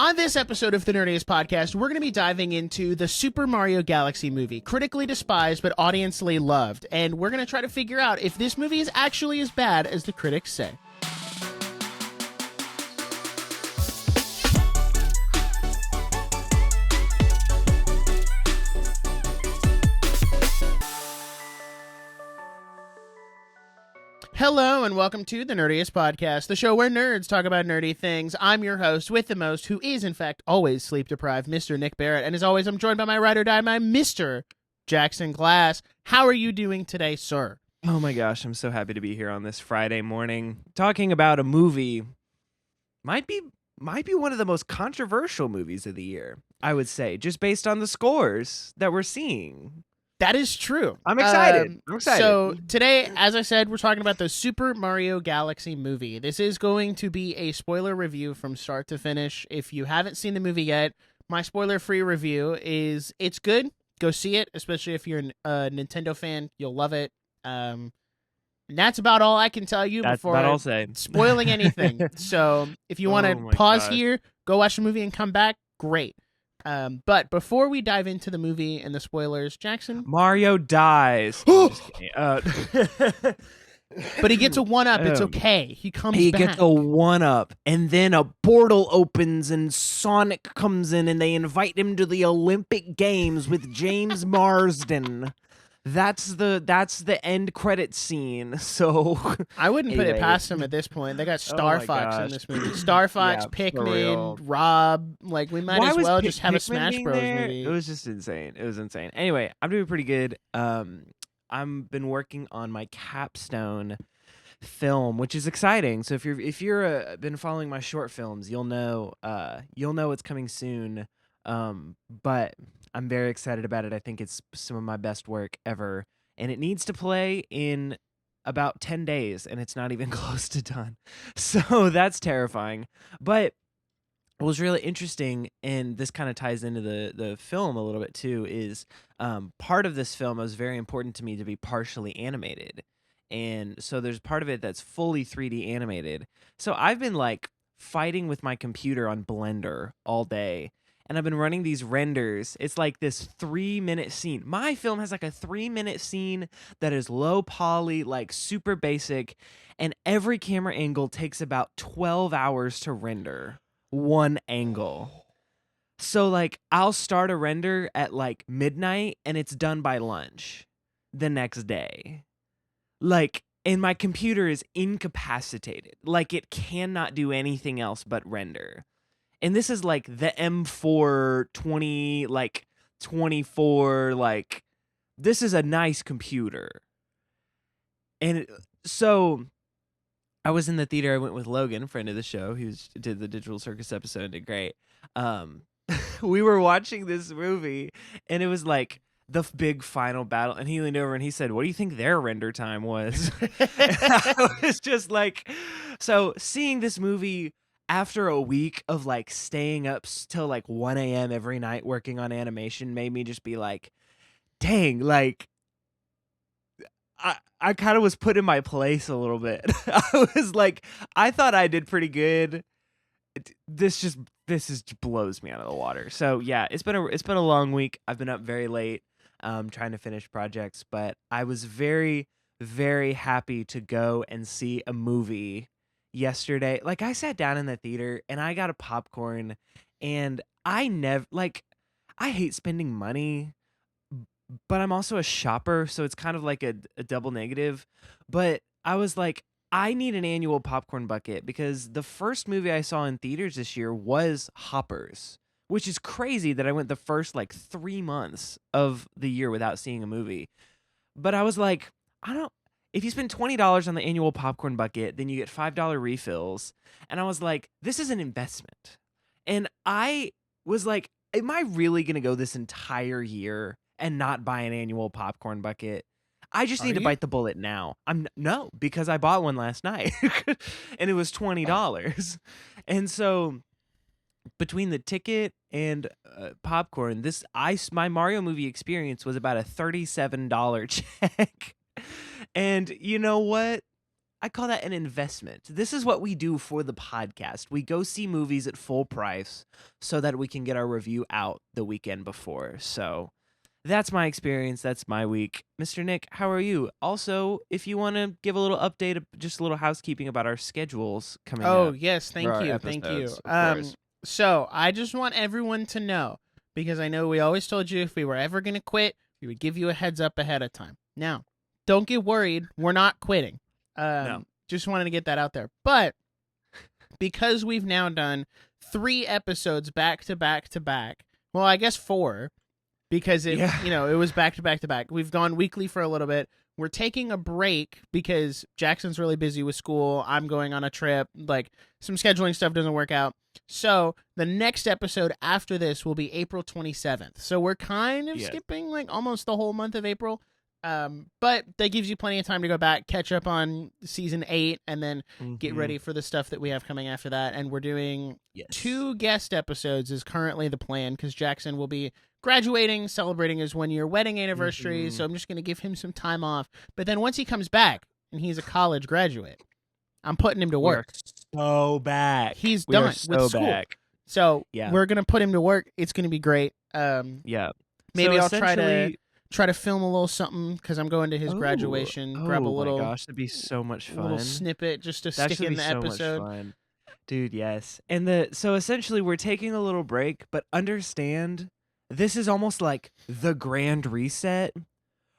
On this episode of the Nerdiest Podcast, we're going to be diving into the Super Mario Galaxy movie, critically despised but audientially loved, and we're going to try to figure out if this movie is actually as bad as the critics say. Hello and welcome to the Nerdiest Podcast, the show where nerds talk about nerdy things. I'm your host with the most, who is in fact always sleep-deprived, Mr. Nick Barrett. And as always, I'm joined by my ride or die, my Mr. Jackson Glass. How are you doing today, sir? Oh my gosh, I'm so happy to be here on this Friday morning talking about a movie. Might be one of the most controversial movies of the year, I would say, just based on the scores that we're seeing. That is true. I'm excited. So today, as I said, we're talking about the Super Mario Galaxy movie. This is going to be a spoiler review from start to finish. If you haven't seen the movie yet, my spoiler-free review is it's good. Go see it, especially if you're a Nintendo fan. You'll love it. And that's about all I can tell you before I'll say. Spoiling anything. So if you want to pause here, go watch the movie and come back, great. But before we dive into the movie and the spoilers, Jackson, Mario dies. But he gets a 1-up. It's okay. He back. He gets a 1-up, and then a portal opens, and Sonic comes in, and they invite him to the Olympic Games with James Marsden. That's the end credit scene. So I wouldn't put it past him at this point. They got Star Fox in this movie. Star Fox, Pikmin, Rob. Like, we might as well just have a Smash Bros. Movie. It was just insane. Anyway, I'm doing pretty good. I've been working on my capstone film, which is exciting. So if you're been following my short films, you'll know it's coming soon. But I'm very excited about it. I think it's some of my best work ever, and it needs to play in about 10 days, and it's not even close to done. So that's terrifying. But what was really interesting, and this kind of ties into the film a little bit too, is part of this film was very important to me to be partially animated. And so there's part of it that's fully 3D animated. So I've been like fighting with my computer on Blender all day. And I've been running these renders. It's like this 3-minute scene. My film has like a 3-minute scene that is low poly, like super basic. And every camera angle takes about 12 hours to render one angle. So like I'll start a render at like midnight and it's done by lunch the next day. Like, and my computer is incapacitated. Like it cannot do anything else but render. And this is like the M4 20, like 24, like this is a nice computer. And so I was in the theater. I went with Logan, friend of the show, who did the Digital Circus episode and did great. We were watching this movie and it was like the big final battle. And he leaned over and he said, "What do you think their render time was?" And I was just like, so seeing this movie after a week of like staying up till like 1 a.m. every night working on animation made me just be like, dang, like I kind of was put in my place a little bit. I was like, I thought I did pretty good. This just blows me out of the water. So yeah, it's been a long week. I've been up very late trying to finish projects, but I was very, very happy to go and see a movie yesterday. Like I sat down in the theater and I got a popcorn, and I hate spending money, but I'm also a shopper, so it's kind of like a double negative. But I was like, I need an annual popcorn bucket because the first movie I saw in theaters this year was Hoppers, which is crazy that I went the first like 3 months of the year without seeing a movie. But I was like, if you spend $20 on the annual popcorn bucket, then you get $5 refills. And I was like, this is an investment. And I was like, am I really going to go this entire year and not buy an annual popcorn bucket? I just need to bite the bullet now. No, because I bought one last night and it was $20. And so between the ticket and popcorn, my Mario movie experience was about a $37 check. And you know what? I call that an investment. This is what we do for the podcast. We go see movies at full price so that we can get our review out the weekend before. So that's my experience. That's my week. Mr. Nick, how are you? Also, if you want to give a little update, just a little housekeeping about our schedules coming up. Oh, yes. for Thank our you. Thank you. episodes, of course. So I just want everyone to know, because I know we always told you if we were ever going to quit, we would give you a heads up ahead of time. Now, don't get worried. We're not quitting. No. Just wanted to get that out there. But because we've now done 3 episodes back to back to back, well, I guess 4, because it was back to back to back. We've gone weekly for a little bit. We're taking a break because Jackson's really busy with school. I'm going on a trip. Like, some scheduling stuff doesn't work out. So the next episode after this will be April 27th. So we're kind of skipping like almost the whole month of April. But that gives you plenty of time to go back, catch up on season 8, and then get ready for the stuff that we have coming after that. And we're doing 2 guest episodes is currently the plan, because Jackson will be graduating, celebrating his 1-year wedding anniversary. So I'm just going to give him some time off. But then once he comes back and he's a college graduate, I'm putting him to work. So back. He's done with school. Back. So we're going to put him to work. It's going to be great. Maybe I'll try to film a little something, because I'm going to his graduation. Grab a little. Oh my gosh, that'd be so much fun. A little snippet just to That stick should in be the so episode. much fun. Dude, yes. And so essentially we're taking a little break, but understand this is almost like the grand reset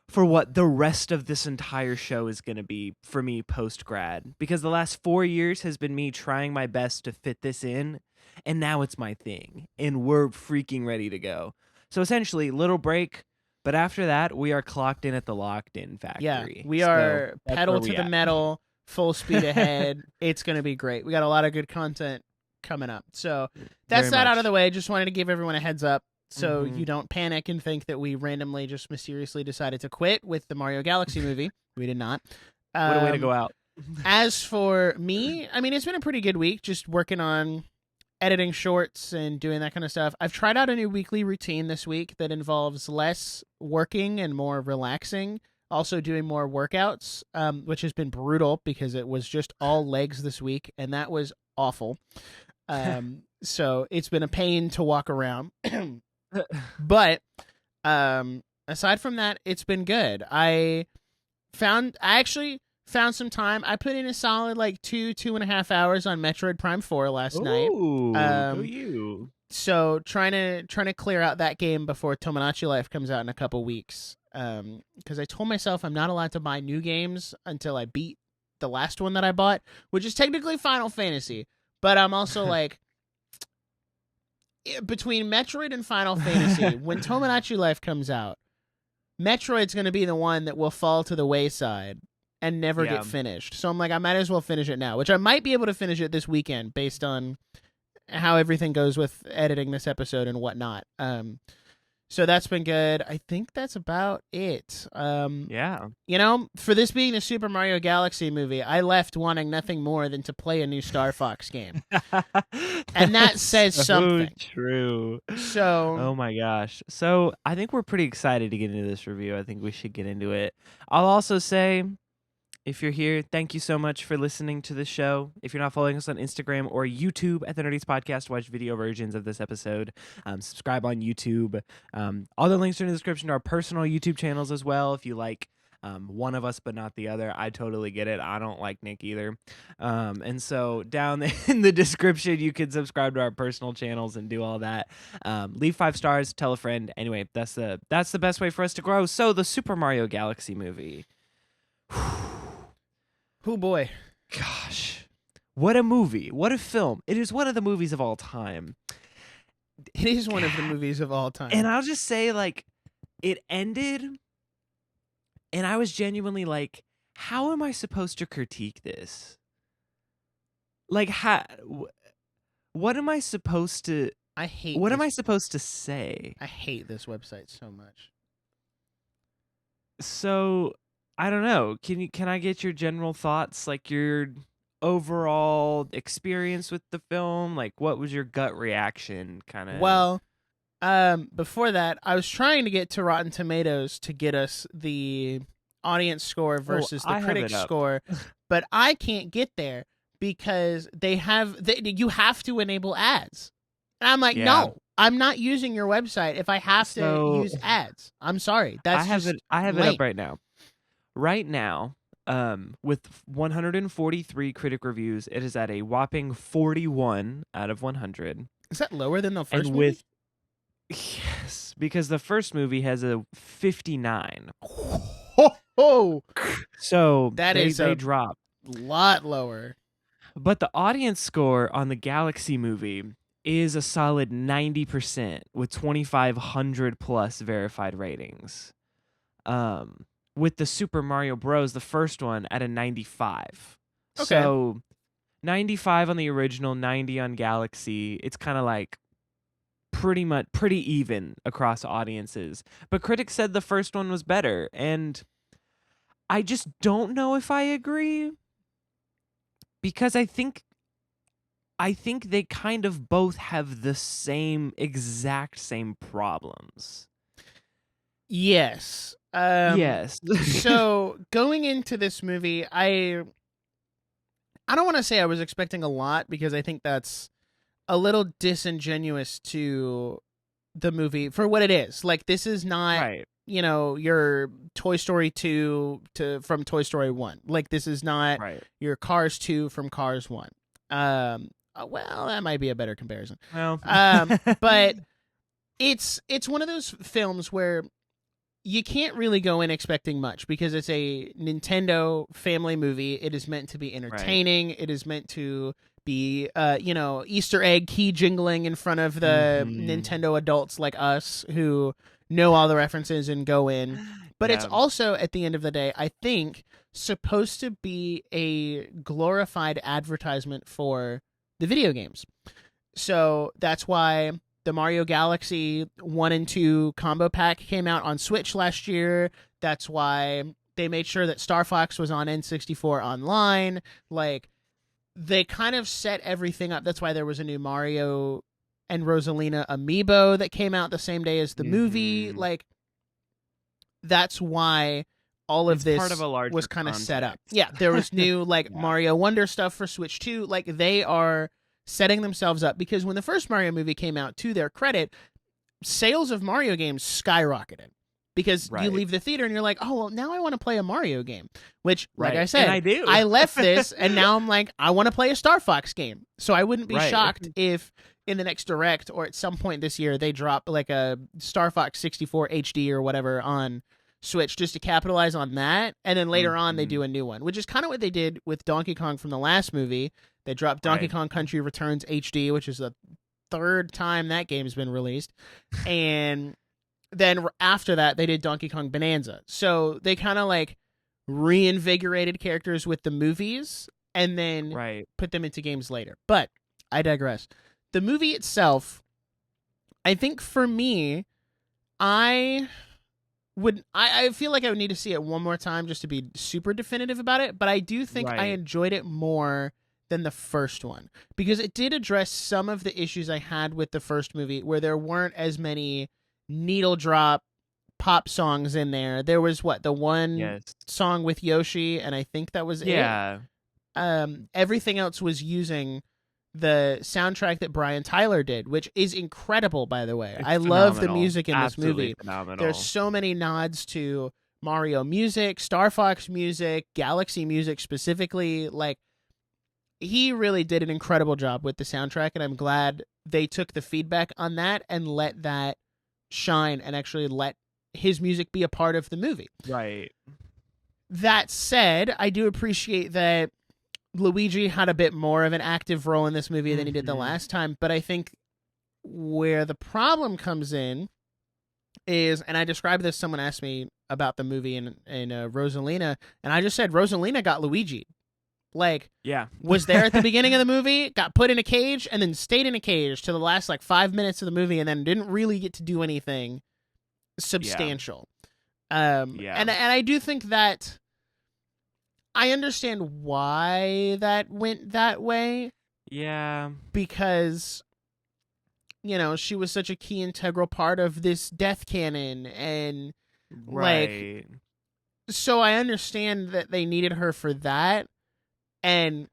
for what the rest of this entire show is going to be for me post-grad. Because the last 4 years has been me trying my best to fit this in, and now it's my thing. And we're freaking ready to go. So essentially, little break. But after that, we are clocked in at the locked-in factory. Yeah, we are pedal to the metal, full speed ahead. It's going to be great. We got a lot of good content coming up. So that's that out of the way. Just wanted to give everyone a heads up so you don't panic and think that we randomly just mysteriously decided to quit with the Mario Galaxy movie. We did not. What a way to go out. As for me, I mean, it's been a pretty good week just working on editing shorts and doing that kind of stuff. I've tried out a new weekly routine this week that involves less working and more relaxing. Also doing more workouts, which has been brutal because it was just all legs this week, and that was awful. So it's been a pain to walk around. But aside from that, it's been good. I actually found some time. I put in a solid like 2.5 hours on Metroid Prime 4 last night. Go you. So trying to clear out that game before Tomodachi Life comes out in a couple weeks. Because I told myself I'm not allowed to buy new games until I beat the last one that I bought, which is technically Final Fantasy. But I'm also like, between Metroid and Final Fantasy, when Tomodachi Life comes out, Metroid's going to be the one that will fall to the wayside and never get finished. So I'm like, I might as well finish it now, which I might be able to finish it this weekend based on how everything goes with editing this episode and whatnot. So that's been good. I think that's about it. You know, for this being the Super Mario Galaxy movie, I left wanting nothing more than to play a new Star Fox game. And that says something. True. So, oh my gosh. So I think we're pretty excited to get into this review. I think we should get into it. I'll also say, if you're here, thank you so much for listening to the show. If you're not following us on Instagram or YouTube at the Nerdiest Podcast, watch video versions of this episode. Subscribe on YouTube. All the links are in the description to our personal YouTube channels as well. If you like one of us but not the other, I totally get it. I don't like Nick either. And so down in the description, you can subscribe to our personal channels and do all that. Leave 5 stars, tell a friend. Anyway, that's the best way for us to grow. So the Super Mario Galaxy movie. Oh boy. Gosh. What a movie. What a film. It is one of the movies of all time. It is one of the movies of all time. And I'll just say, like, it ended, and I was genuinely like, how am I supposed to critique this? Like, what am I supposed to... What am I supposed to say? I hate this website so much. So... I don't know. Can I get your general thoughts, like your overall experience with the film? Like, what was your gut reaction, kind of? Well, before that, I was trying to get to Rotten Tomatoes to get us the audience score versus I the have critic it up. score, but I can't get there because you have to enable ads. And I'm like, Yeah. no, I'm not using your website if I have to So- use ads. I'm sorry. That's I have just it. I have it lame. up right now. Right now, with 143 critic reviews, it is at a whopping 41 out of 100. Is that lower than the first And movie? with yes, because the first movie has a 59. Oh, So That they, is they a- drop. lot lower. But the audience score on the Galaxy movie is a solid 90% with 2,500 plus verified ratings. With the Super Mario Bros, the first one, at a 95. Okay. So 95 on the original, 90 on Galaxy. It's kind of like pretty even across audiences. But critics said the first one was better, and I just don't know if I agree, because I think they kind of both have the exact same problems. Yes. Yes. So going into this movie, I don't want to say I was expecting a lot, because I think that's a little disingenuous to the movie for what it is. Like, this is not, Right. your Toy Story 2 from Toy Story 1. Like, this is not Right. your Cars 2 from Cars 1. Well, that might be a better comparison. Well, But it's one of those films where you can't really go in expecting much, because it's a Nintendo family movie. It is meant to be entertaining. It is meant to be, Easter egg key jingling in front of the Nintendo adults like us who know all the references and go in. But it's also, at the end of the day, I think, supposed to be a glorified advertisement for the video games. So that's why the Mario Galaxy 1 and 2 combo pack came out on Switch last year. That's why they made sure that Star Fox was on N64 Online. Like, they kind of set everything up. That's why there was a new Mario and Rosalina amiibo that came out the same day as the movie. Like, that's why all of this part of a larger was kind of set up. context. Yeah, there was new, Yeah. Mario Wonder stuff for Switch 2. Like, they are setting themselves up, because when the first Mario movie came out, to their credit, sales of Mario games skyrocketed, because you leave the theater and you're like, oh, well, now I want to play a Mario game, which, like I said, and I do. I left this and now I'm like, I want to play a Star Fox game. So I wouldn't be shocked if in the next Direct or at some point this year they drop like a Star Fox 64 HD or whatever on Switch, just to capitalize on that, and then later on they do a new one, which is kind of what they did with Donkey Kong from the last movie. They dropped Donkey Kong Country Returns HD, which is the third time that game's been released, and then after that they did Donkey Kong Bonanza. So they kind of like reinvigorated characters with the movies and then put them into games later. But I digress. The movie itself, I think for me, I feel like I would need to see it one more time just to be super definitive about it, but I do think I enjoyed it more than the first one, because it did address some of the issues I had with the first movie, where there weren't as many needle drop pop songs in there. There was the one song with Yoshi, and I think that was it. Everything else was using the soundtrack that Brian Tyler did, which is incredible, by the way. I love the music in this movie. There's so many nods to Mario music, Star Fox music, Galaxy music specifically. Like, he really did an incredible job with the soundtrack, and I'm glad they took the feedback on that and let that shine and actually let his music be a part of the movie. Right. That said, I do appreciate that Luigi had a bit more of an active role in this movie than he did the last time, but I think where the problem comes in is, and I described this, someone asked me about the movie in Rosalina, and I just said Rosalina got Luigi. Like, was there at the beginning of the movie, got put in a cage, and then stayed in a cage to the last 5 minutes of the movie, and then didn't really get to do anything substantial. And I do think that I understand why that went that way. Yeah. Because, she was such a key integral part of this death canon, and So I understand that they needed her for that, and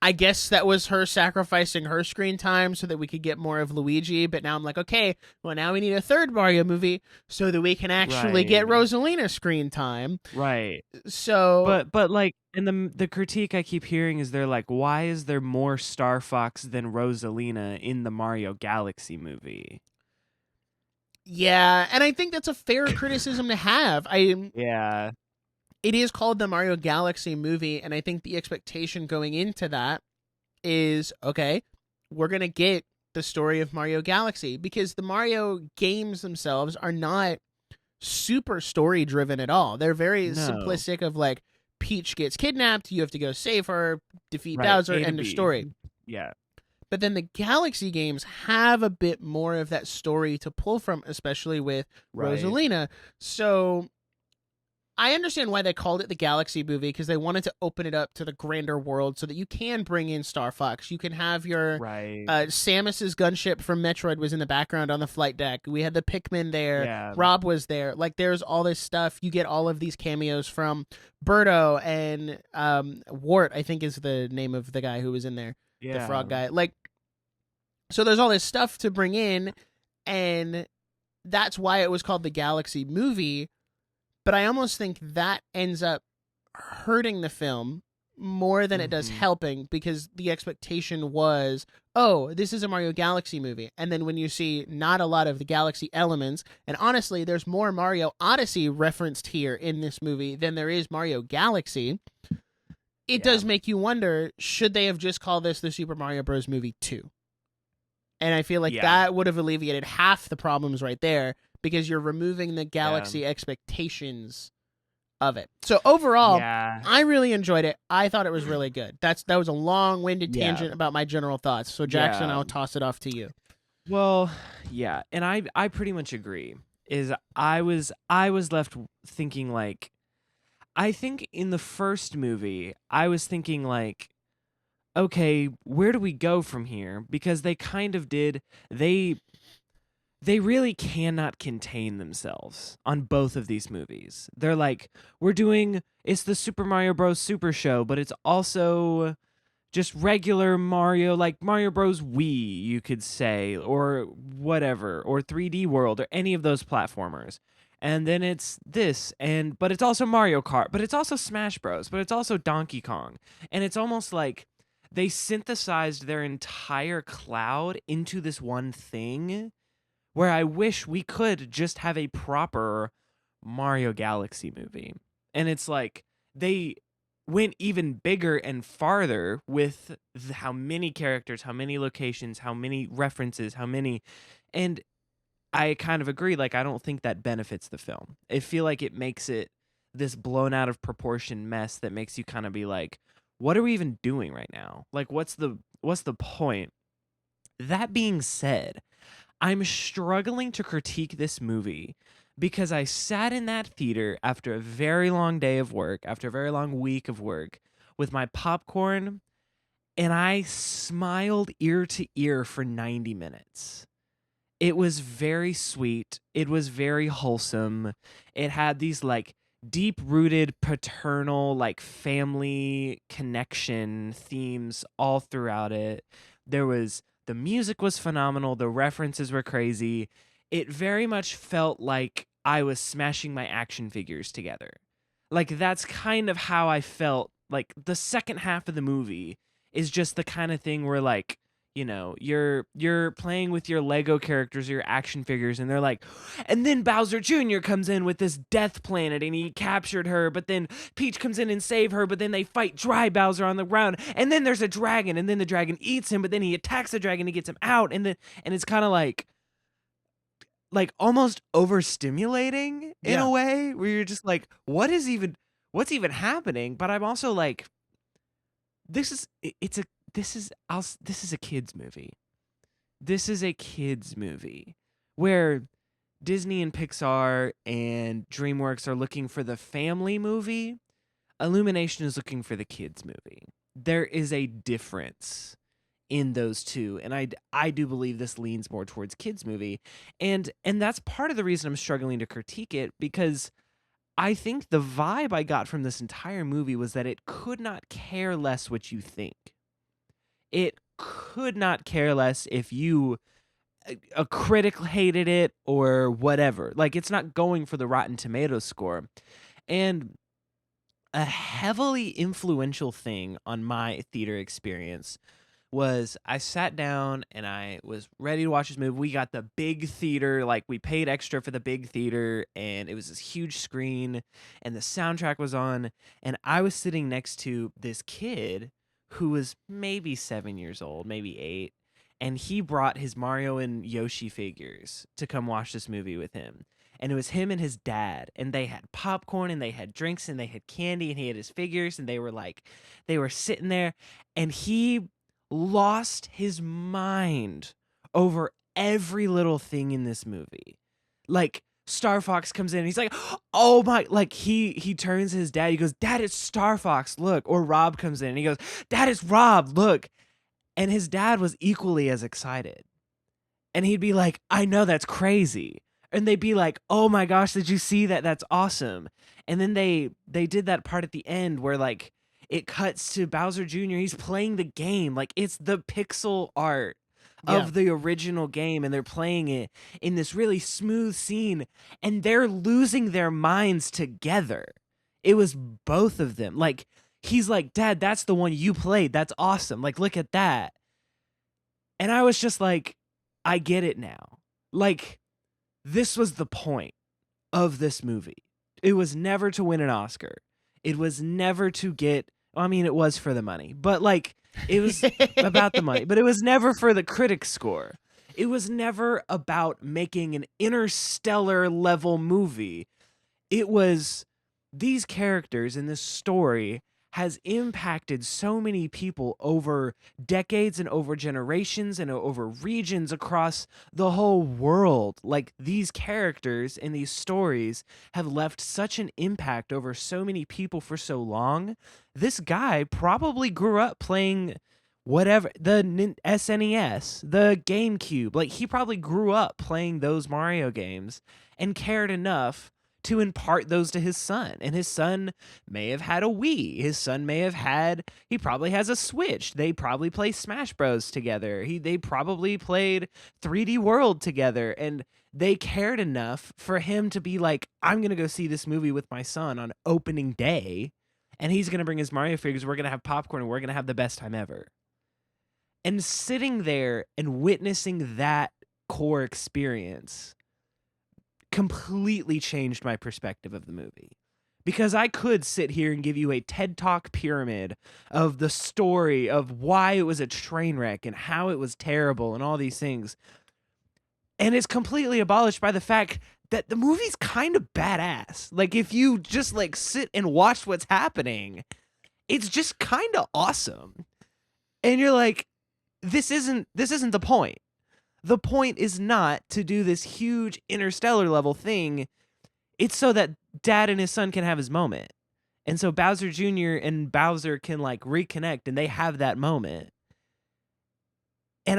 I guess that was her sacrificing her screen time so that we could get more of Luigi. But now I'm like, okay, well, now we need a third Mario movie so that we can actually get Right. Rosalina screen time. Right. So, But like, and the critique I keep hearing is they're like, why is there more Star Fox than Rosalina in the Mario Galaxy movie? yeah, and I think that's a fair criticism to have. Yeah. It is called the Mario Galaxy movie, and I think the expectation going into that is, okay, we're going to get the story of Mario Galaxy, because the Mario games themselves are not super story driven at all. They're very No. simplistic of like, Peach gets kidnapped, you have to go save her, defeat Right. Bowser, A to end of B. story. Yeah. But then the Galaxy games have a bit more of that story to pull from, especially with Right. Rosalina. So I understand why they called it the Galaxy movie, because they wanted to open it up to the grander world so that you can bring in Star Fox. You can have your Right. Samus's gunship from Metroid was in the background on the flight deck. We had the Pikmin there. Yeah. Rob was there. Like, there's all this stuff. You get all of these cameos from Birdo and Wart, I think is the name of the guy who was in there, the Yeah. frog guy. Like, so there's all this stuff to bring in, and that's why it was called the Galaxy movie. But I almost think that ends up hurting the film more than it does Mhm. helping, because the expectation was, oh, this is a Mario Galaxy movie. And then when you see not a lot of the Galaxy elements, and honestly, there's more Mario Odyssey referenced here in this movie than there is Mario Galaxy, it Yeah. does make you wonder, should they have just called this the Super Mario Bros. Movie 2? And I feel like Yeah. that would have alleviated half the problems right there, because you're removing the Galaxy expectations of it. So overall, Yeah. I really enjoyed it. I thought it was really good. That was a long-winded Yeah. tangent about my general thoughts. So Jackson, Yeah. I'll toss it off to you. Well, yeah, and I pretty much agree. Is I was left thinking like, I think in the first movie I was thinking like, okay, where do we go from here? Because they kind of did they really cannot contain themselves on both of these movies. They're like, it's the Super Mario Bros. Super Show, but it's also just regular Mario, like Mario Bros. Wii, you could say, or whatever, or 3D World, or any of those platformers. And then it's this, but it's also Mario Kart, but it's also Smash Bros, but it's also Donkey Kong. And it's almost like they synthesized their entire cloud into this one thing, where I wish we could just have a proper Mario Galaxy movie. And it's like they went even bigger and farther with how many characters, how many locations, how many references, and I kind of agree, like I don't think that benefits the film. I feel like it makes it this blown out of proportion mess that makes you kind of be like, what are we even doing right now? Like what's the point? That being said, I'm struggling to critique this movie because I sat in that theater after a very long day of work, after a very long week of work, with my popcorn, and I smiled ear to ear for 90 minutes. It was very sweet. It was very wholesome. It had these like deep rooted paternal, like family connection themes all throughout it. The music was phenomenal. The references were crazy. It very much felt like I was smashing my action figures together. Like that's kind of how I felt. Like the second half of the movie is just the kind of thing where like, you're playing with your Lego characters, your action figures, and they're like, and then Bowser Jr. comes in with this death planet and he captured her, but then Peach comes in and save her, but then they fight dry Bowser on the ground, and then there's a dragon, and then the dragon eats him, but then he attacks the dragon and gets him out, and it's kind of like almost overstimulating in Yeah. a way where you're just like, what's even happening? But I'm also like, this is a kids movie. This is a kids movie where Disney and Pixar and DreamWorks are looking for the family movie. Illumination is looking for the kids movie. There is a difference in those two, and I do believe this leans more towards kids movie, and that's part of the reason I'm struggling to critique it, because I think the vibe I got from this entire movie was that it could not care less what you think. It could not care less if you a critic hated it or whatever. Like, it's not going for the Rotten Tomatoes score. And a heavily influential thing on my theater experience was I sat down and I was ready to watch this movie. We got the big theater, like we paid extra for the big theater, and it was this huge screen, and the soundtrack was on, and I was sitting next to this kid who was maybe 7 years old, maybe 8, and he brought his Mario and Yoshi figures to come watch this movie with him. And it was him and his dad, and they had popcorn and they had drinks and they had candy, and he had his figures, and they were sitting there, and he lost his mind over every little thing in this movie. Like, Star Fox comes in and he's like, oh my, like he turns to his dad, he goes, Dad, it's Star Fox, look. Or Rob comes in and he goes, Dad, it's Rob, look. And his dad was equally as excited. And he'd be like, I know, that's crazy. And they'd be like, oh my gosh, did you see that? That's awesome. And then they did that part at the end where like it cuts to Bowser Jr. He's playing the game. Like, it's the pixel art of the original game, and they're playing it in this really smooth scene, and they're losing their minds together. It was both of them. Like, he's like, Dad, that's the one you played. That's awesome. Like, look at that. And I was just like, I get it now. Like, this was the point of this movie. It was never to win an Oscar. It was never to get, I mean, it was for the money, but like, it was about the money, but it was never for the critic score. It was never about making an interstellar level movie. It was, these characters in this story has impacted so many people over decades and over generations and over regions across the whole world. Like, these characters in these stories have left such an impact over so many people for so long. This guy probably grew up playing whatever, the SNES, the GameCube. Like, he probably grew up playing those Mario games and cared enough to impart those to his son. And his son may have had a Wii. His son may have had, he probably has a Switch. They probably play Smash Bros together. They probably played 3D World together. And they cared enough for him to be like, I'm going to go see this movie with my son on opening day. And he's going to bring his Mario figures. We're going to have popcorn and we're going to have the best time ever. And sitting there and witnessing that core experience completely changed my perspective of the movie, because I could sit here and give you a TED Talk pyramid of the story of why it was a train wreck and how it was terrible and all these things, and it's completely abolished by the fact that the movie's kind of badass. Like, if you just like sit and watch what's happening, it's just kind of awesome, and you're like, this isn't the point. The point is not to do this huge interstellar level thing. It's so that Dad and his son can have his moment. And so Bowser Jr. and Bowser can like reconnect and they have that moment. And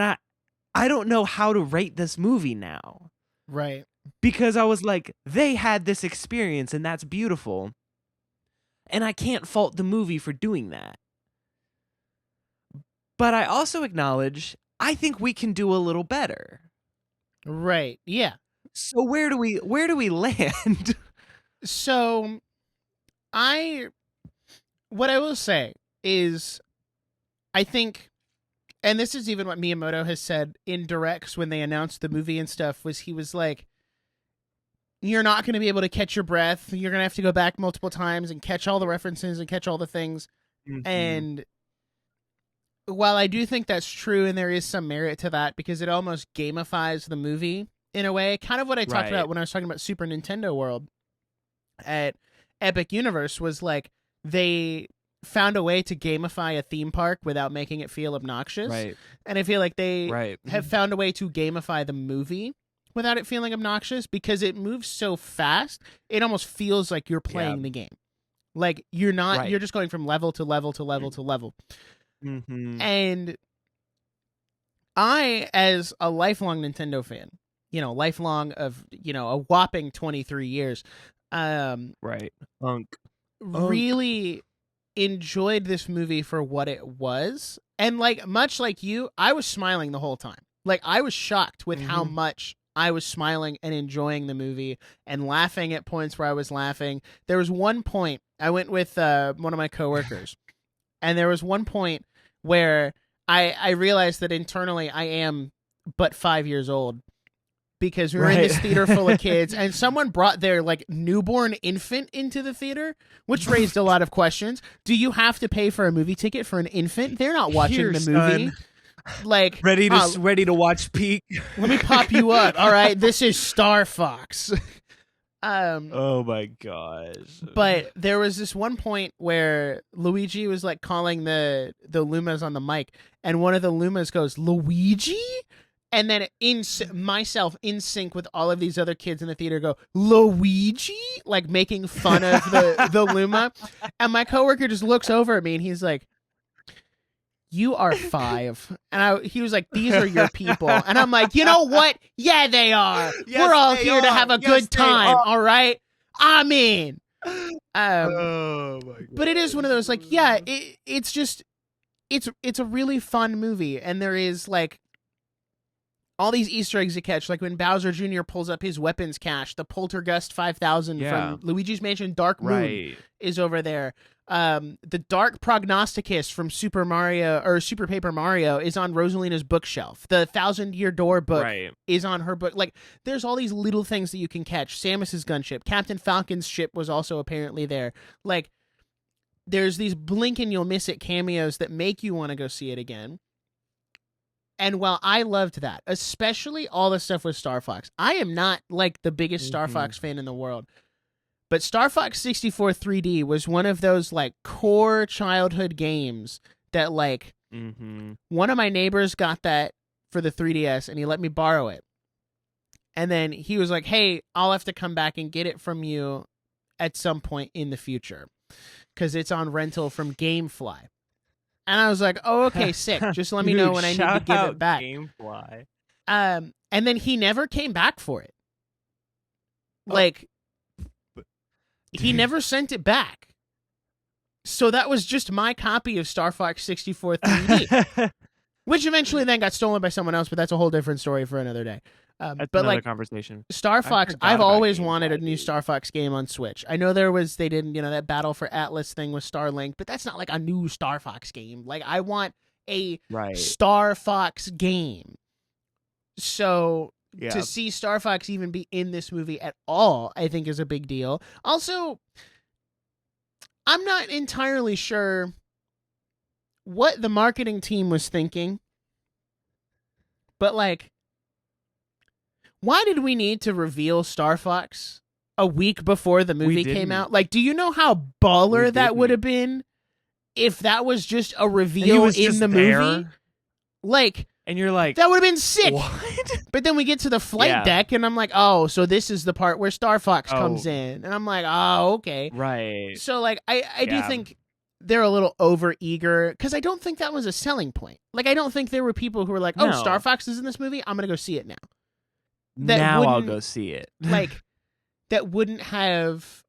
I don't know how to rate this movie now. Right. Because I was like, they had this experience and that's beautiful. And I can't fault the movie for doing that. But I also acknowledge, I think we can do a little better. Right. Yeah. So where do we land? So what I will say is, I think, and this is even what Miyamoto has said in directs when they announced the movie and stuff, was he was like, you're not going to be able to catch your breath. You're going to have to go back multiple times and catch all the references and catch all the things. Mm-hmm. And while I do think that's true, and there is some merit to that because it almost gamifies the movie in a way, kind of what I talked about when I was talking about Super Nintendo World at Epic Universe, was like they found a way to gamify a theme park without making it feel obnoxious. Right. And I feel like they have found a way to gamify the movie without it feeling obnoxious, because it moves so fast, it almost feels like you're playing the game. Like, you're not, you're just going from level to level to level to level. Mm-hmm. And I, as a lifelong Nintendo fan, lifelong of, a whopping 23 years, Right. Unk. Really enjoyed this movie for what it was. And like much like you, I was smiling the whole time. Like I was shocked with how much I was smiling and enjoying the movie and laughing at points where I was laughing. There was one point I went with one of my coworkers, and there was one point where I realized that internally I am but 5 years old, because we were in this theater full of kids, and someone brought their like newborn infant into the theater, which raised a lot of questions. Do you have to pay for a movie ticket for an infant? They're not watching Here, the movie. son. Like ready to watch Peak. Let me pop you up. All right, this is Star Fox. Oh my gosh. But there was this one point where Luigi was like calling the Lumas on the mic, and one of the Lumas goes, "Luigi?" And then myself in sync with all of these other kids in the theater go, "Luigi?" Like making fun of the Luma. And my coworker just looks over at me and he's like, "You are 5." And he was like, "These are your people." And I'm like, "You know what? Yeah, they are. Yes, we're all here to have a good time. All right. I'm in." Oh my god. But it is one of those like, yeah, it's just it's a really fun movie, and there is like all these Easter eggs you catch, like when Bowser Jr. pulls up his weapons cache, the Poltergust 5000 from Luigi's Mansion Dark Moon is over there. The Dark Prognosticus from Super Paper Mario is on Rosalina's bookshelf. The 1,000-Year Door book is on her book. Like, there's all these little things that you can catch. Samus's gunship, Captain Falcon's ship was also apparently there. Like, there's these blink and you'll miss it cameos that make you want to go see it again. And while I loved that, especially all the stuff with Star Fox, I am not like the biggest Star Fox fan in the world. But Star Fox 64 3D was one of those like core childhood games that like one of my neighbors got that for the 3DS and he let me borrow it. And then he was like, "Hey, I'll have to come back and get it from you at some point in the future because it's on rental from GameFly." And I was like, "Oh, okay, sick. Just let me know when I need to give it back." GameFly. And then he never came back for it. Like, he never sent it back. So that was just my copy of Star Fox 64 3D, which eventually then got stolen by someone else, but that's a whole different story for another day. That's but another like conversation. Star Fox, I've always wanted a new Star Fox game on Switch. I know they did, that Battle for Atlas thing with Starlink, but that's not like a new Star Fox game. Like, I want a Star Fox game. So to see Star Fox even be in this movie at all, I think is a big deal. Also, I'm not entirely sure what the marketing team was thinking, but like, why did we need to reveal Star Fox a week before the movie came out? Like, do you know how baller that would have been if that was just a reveal in the movie? Like, and you're like, that would have been sick. What? But then we get to the flight deck, and I'm like, oh, so this is the part where Star Fox comes in. And I'm like, oh, okay. Right. So, like, I do think they're a little over-eager, because I don't think that was a selling point. Like, I don't think there were people who were like, oh, Star Fox is in this movie? I'm going to go see it now. Now I'll go see it. Like, that wouldn't have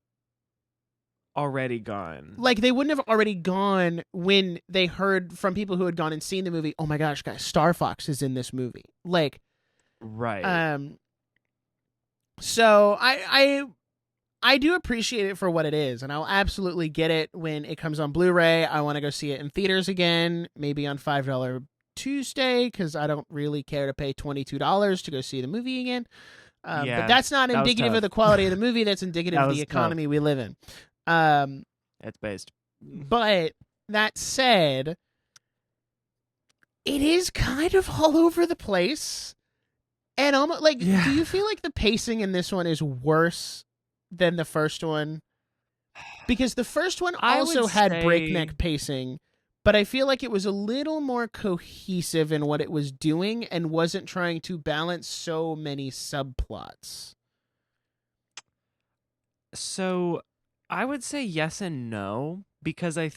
already gone. Like, they wouldn't have already gone when they heard from people who had gone and seen the movie, "Oh my gosh, guys, Star Fox is in this movie." Like, so I do appreciate it for what it is, and I'll absolutely get it when it comes on Blu-ray. I want to go see it in theaters again, maybe on $5 Tuesday, because I don't really care to pay $22 to go see the movie again. But that's not indicative of the quality of the movie. That's indicative of the economy we live in. It's based. But that said, it is kind of all over the place. And almost like, do you feel like the pacing in this one is worse than the first one? Because the first one also had breakneck pacing, but I feel like it was a little more cohesive in what it was doing and wasn't trying to balance so many subplots. So I would say yes and no, because I do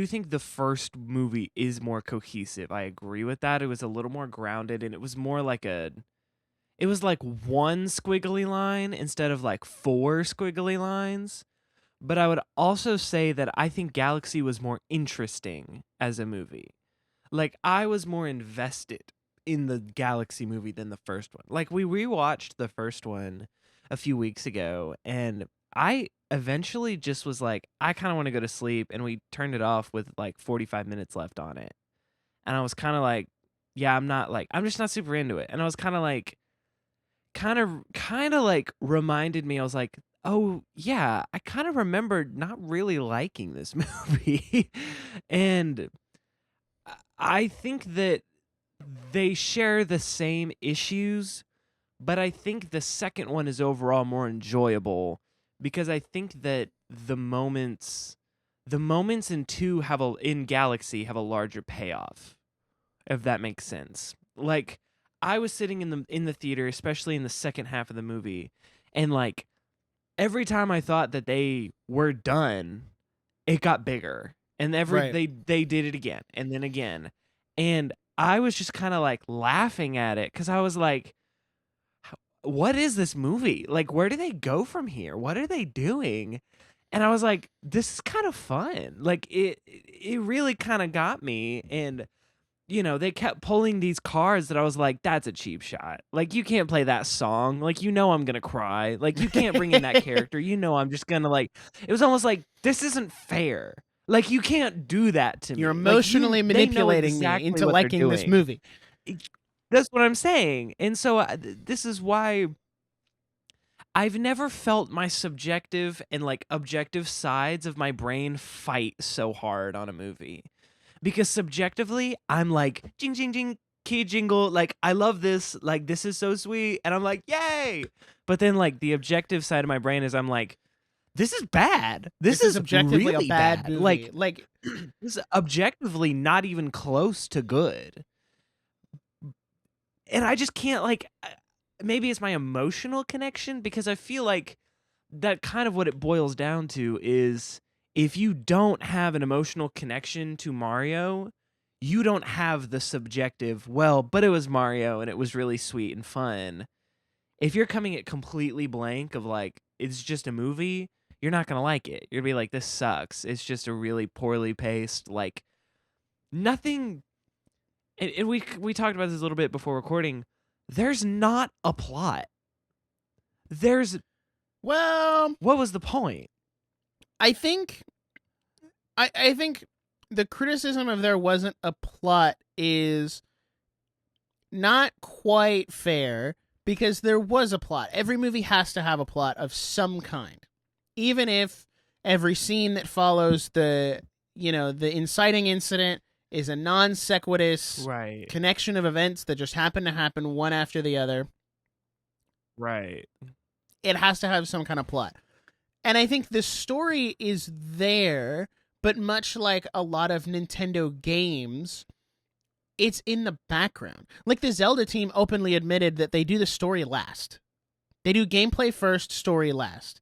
think the first movie is more cohesive. I agree with that. It was a little more grounded, and it was more like it was like one squiggly line instead of like four squiggly lines. But I would also say that I think Galaxy was more interesting as a movie. Like, I was more invested in the Galaxy movie than the first one. Like, we rewatched the first one a few weeks ago, and I eventually just was like, I kind of want to go to sleep, and we turned it off with like 45 minutes left on it. And I was kind of like, yeah, I'm just not super into it. And I was kind of like, kind of like reminded me, I was like, oh yeah, I kind of remembered not really liking this movie. And I think that they share the same issues, but I think the second one is overall more enjoyable because I think that the moments in Galaxy have a larger payoff, if that makes sense. Like, I was sitting in the theater, especially in the second half of the movie, and like every time I thought that they were done, it got bigger. And Right. they did it again and then again. And I was just kind of like laughing at it cuz I was like, what is this movie? Like, where do they go from here? What are they doing? And I was like, this is kind of fun. Like, it really kind of got me. And they kept pulling these cards that I was like, that's a cheap shot. Like, you can't play that song. Like, I'm going to cry. Like, you can't bring in that character. I'm just going to like, it was almost like, this isn't fair. Like, you can't do that to You're me. Like, emotionally they know manipulating exactly me into what they're liking this doing. movie. That's what I'm saying. And so this is why I've never felt my subjective and like objective sides of my brain fight so hard on a movie. Because subjectively, I'm like, jing, jing, jing, key jingle. Like, I love this. Like, this is so sweet. And I'm like, yay. But then, like, the objective side of my brain is I'm like, this is bad. This is objectively really a bad movie. Like, this is objectively not even close to good. And I just can't, like, maybe it's my emotional connection because I feel like that kind of what it boils down to is if you don't have an emotional connection to Mario, you don't have the subjective, well, but it was Mario and it was really sweet and fun. If you're coming at completely blank of like, it's just a movie, you're not going to like it. You're going to be like, this sucks. It's just a really poorly paced, like, nothing. And we talked about this a little bit before recording. There's not a plot. Well, What was the point? I think the criticism of there wasn't a plot is not quite fair because there was a plot. Every movie has to have a plot of some kind. Even if every scene that follows the inciting incident is a non sequitur Right. connection of events that just happen to happen one after the other. Right. It has to have some kind of plot. And I think the story is there, but much like a lot of Nintendo games, it's in the background. Like the Zelda team openly admitted that they do the story last. They do gameplay first, story last.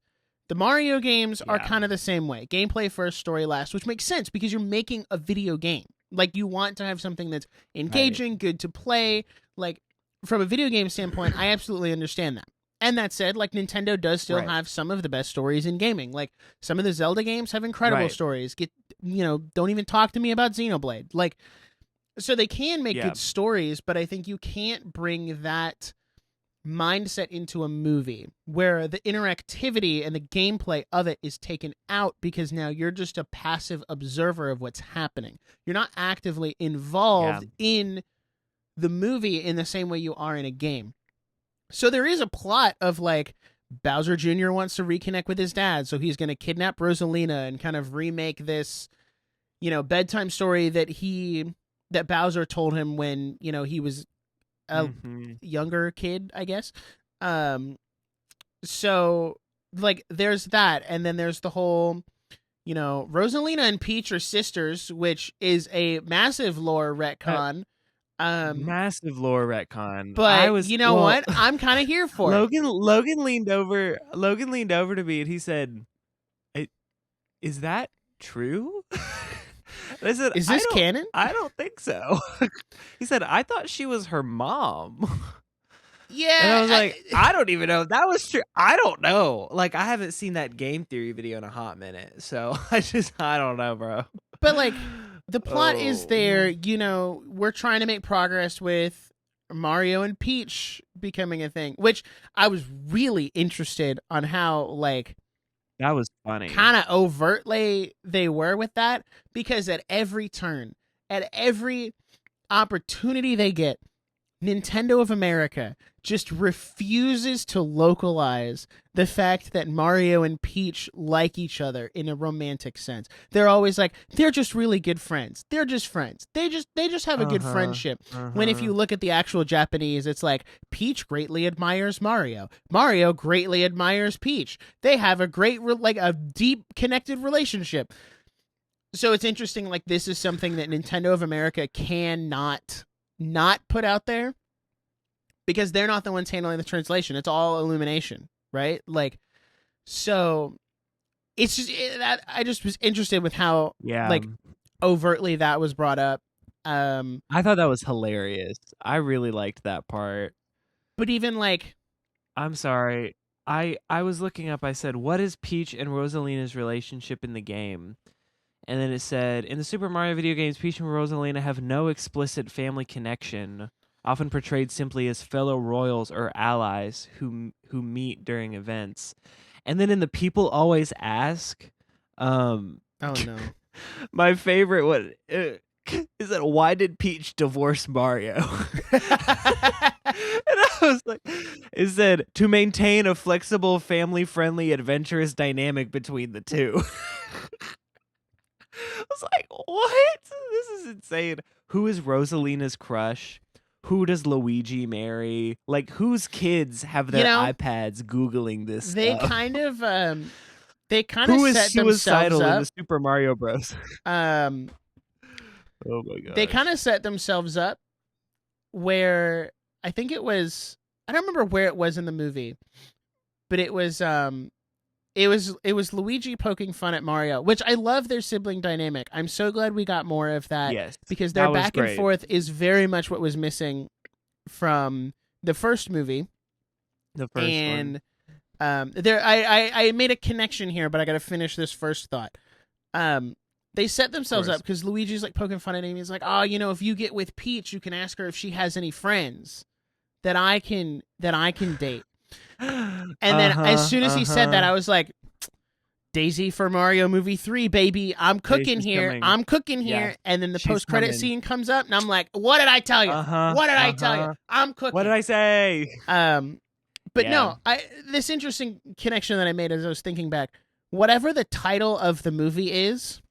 The Mario games are kind of the same way. Gameplay first, story last, which makes sense because you're making a video game. Like, you want to have something that's engaging, good to play. Like, from a video game standpoint, I absolutely understand that. And that said, like, Nintendo does still have some of the best stories in gaming. Like, some of the Zelda games have incredible stories. Don't even talk to me about Xenoblade. Like, so they can make good stories, but I think you can't bring that mindset into a movie where the interactivity and the gameplay of it is taken out because now you're just a passive observer of what's happening. You're not actively involved in the movie in the same way you are in a game. So there is a plot of like Bowser Jr. wants to reconnect with his dad, so he's going to kidnap Rosalina and kind of remake this, bedtime story that Bowser told him when, he was a younger kid, I guess. So like there's that, and then there's the whole, Rosalina and Peach are sisters, which is a massive lore retcon. Massive lore retcon. But what? I'm kind of here for it. Logan leaned over to me and he said, "Is that true?" I said, "Is this canon?" I don't think so. He said, "I thought she was her mom." Yeah, And I was like, I don't even know if that was true. I don't know. Like, I haven't seen that game theory video in a hot minute. So I don't know, bro. but like the plot is Oh. there, you know, we're trying to make progress with Mario and Peach becoming a thing, which I was really interested on how like That was funny. kind of overtly they were with that, because at every turn, at every opportunity they get, Nintendo of America just refuses to localize the fact that Mario and Peach like each other in a romantic sense. They're always like, they're just really good friends. They're just friends. They just have a good friendship. When if you look at the actual Japanese, it's like Peach greatly admires Mario. Mario greatly admires Peach. They have a great a deep connected relationship. So it's interesting, like this is something that Nintendo of America cannot not put out there, because they're not the ones handling the translation. It's all Illumination, right? Like, so it's just that I just was interested with how like overtly that was brought up. I thought that was hilarious. I really liked that part. But even like, I'm sorry. I was looking up. I said, "What is Peach and Rosalina's relationship in the game?" And then it said, in the Super Mario video games, Peach and Rosalina have no explicit family connection, often portrayed simply as fellow royals or allies who meet during events. And then in the People Always Ask, oh no, my favorite one is that, why did Peach divorce Mario? And I was like, it said, to maintain a flexible, family-friendly, adventurous dynamic between the two. I was like, what? This is insane. Who is Rosalina's crush? Who does Luigi marry? Like, whose kids have their iPads Googling this they stuff? kind of set Who is themselves suicidal up in the Super Mario Bros? Oh my god. They kind of set themselves up where I think it was, I don't remember where it was in the movie, but it was Luigi poking fun at Mario, which I love their sibling dynamic. I'm so glad we got more of that. Yes, because their back great. And forth is very much what was missing from the first movie. The first one. I made a connection here, but I got to finish this first thought. They set themselves up because Luigi's like poking fun at him. He's like, "Oh, you know, if you get with Peach, you can ask her if she has any friends that I can date." And then as soon as he said that, I was like, Daisy for Mario Movie 3, baby. I'm cooking here. Coming. I'm cooking here. Yeah, and then the post-credit scene comes up, and I'm like, what did I tell you? What did I tell you? I'm cooking. What did I say? But no, this interesting connection that I made as I was thinking back, whatever the title of the movie is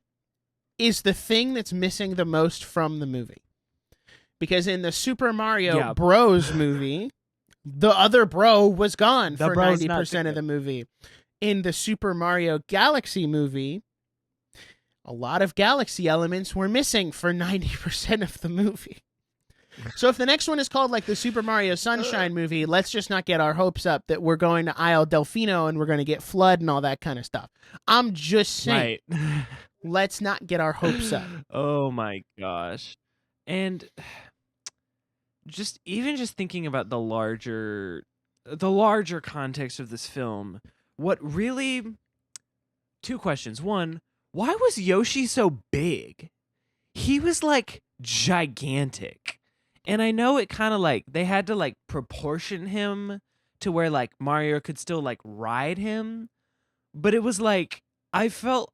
the thing that's missing the most from the movie. Because in the Super Mario Bros. Movie, the other bro was gone for 90% of the movie. In the Super Mario Galaxy movie, a lot of galaxy elements were missing for 90% of the movie. So if the next one is called like the Super Mario Sunshine movie, let's just not get our hopes up that we're going to Isle Delfino and we're going to get Flood and all that kind of stuff. I'm just saying, let's not get our hopes up. Oh my gosh. And just thinking about the larger context of this film, what really, two questions. One, why was Yoshi so big? He was like gigantic. And I know it kind of like they had to like proportion him to where like Mario could still like ride him, but it was like I felt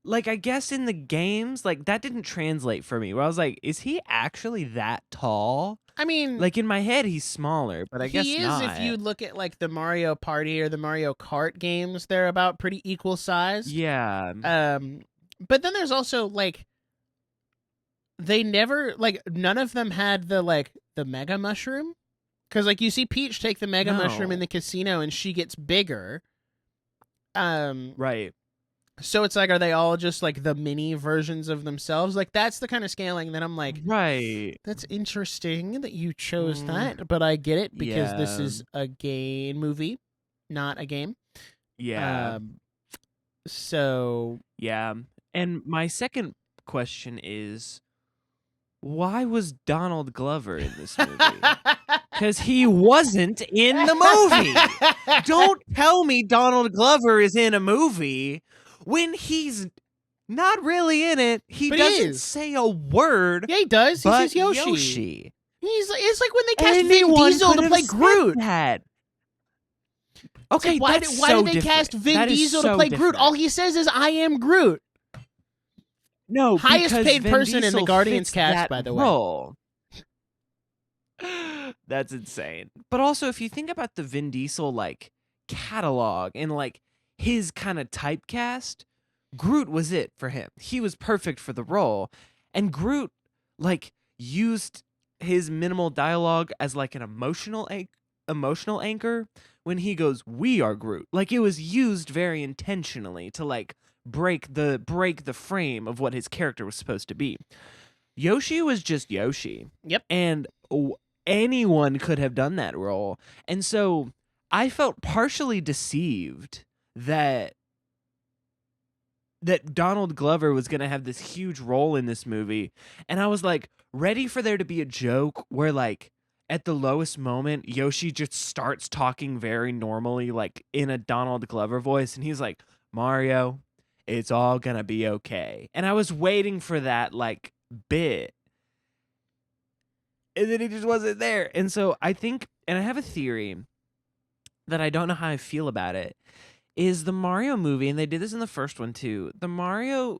like, I guess in the games, like that didn't translate for me. Where I was like, is he actually that tall? I mean, like in my head, he's smaller, but I guess he is. not. If you look at like the Mario Party or the Mario Kart games, they're about pretty equal size. Yeah. But then there's also like, they never like none of them had the Mega Mushroom, because like you see Peach take the Mega Mushroom in the casino and she gets bigger. Right. So it's like, are they all just like the mini versions of themselves? Like that's the kind of scaling that I'm like, right. That's interesting that you chose that, but I get it because this is a game movie, not a game. Yeah. So yeah. And my second question is, why was Donald Glover in this movie? because he wasn't in the movie. Don't tell me Donald Glover is in a movie when he's not really in it. He doesn't say a word. Yeah, he does. He says Yoshi. It's like when they cast Vin Diesel to play Groot. Okay, why did they cast Vin Diesel to play Groot? All he says is, "I am Groot." No, highest paid Vin person Diesel in the Guardians fits cast, by the way. role. That's insane. But also, if you think about the Vin Diesel like catalog and like his kind of typecast, Groot was it for him. He was perfect for the role, and Groot like used his minimal dialogue as like an emotional anchor when he goes, "We are Groot." Like it was used very intentionally to like break the frame of what his character was supposed to be. Yoshi was just Yoshi. Yep. And anyone could have done that role. And so I felt partially deceived that Donald Glover was going to have this huge role in this movie. And I was like ready for there to be a joke where like at the lowest moment, Yoshi just starts talking very normally, like in a Donald Glover voice. And he's like, "Mario, it's all going to be okay." And I was waiting for that like bit. And then he just wasn't there. And so I think, and I have a theory that I don't know how I feel about it, is the Mario movie, and they did this in the first one too, the Mario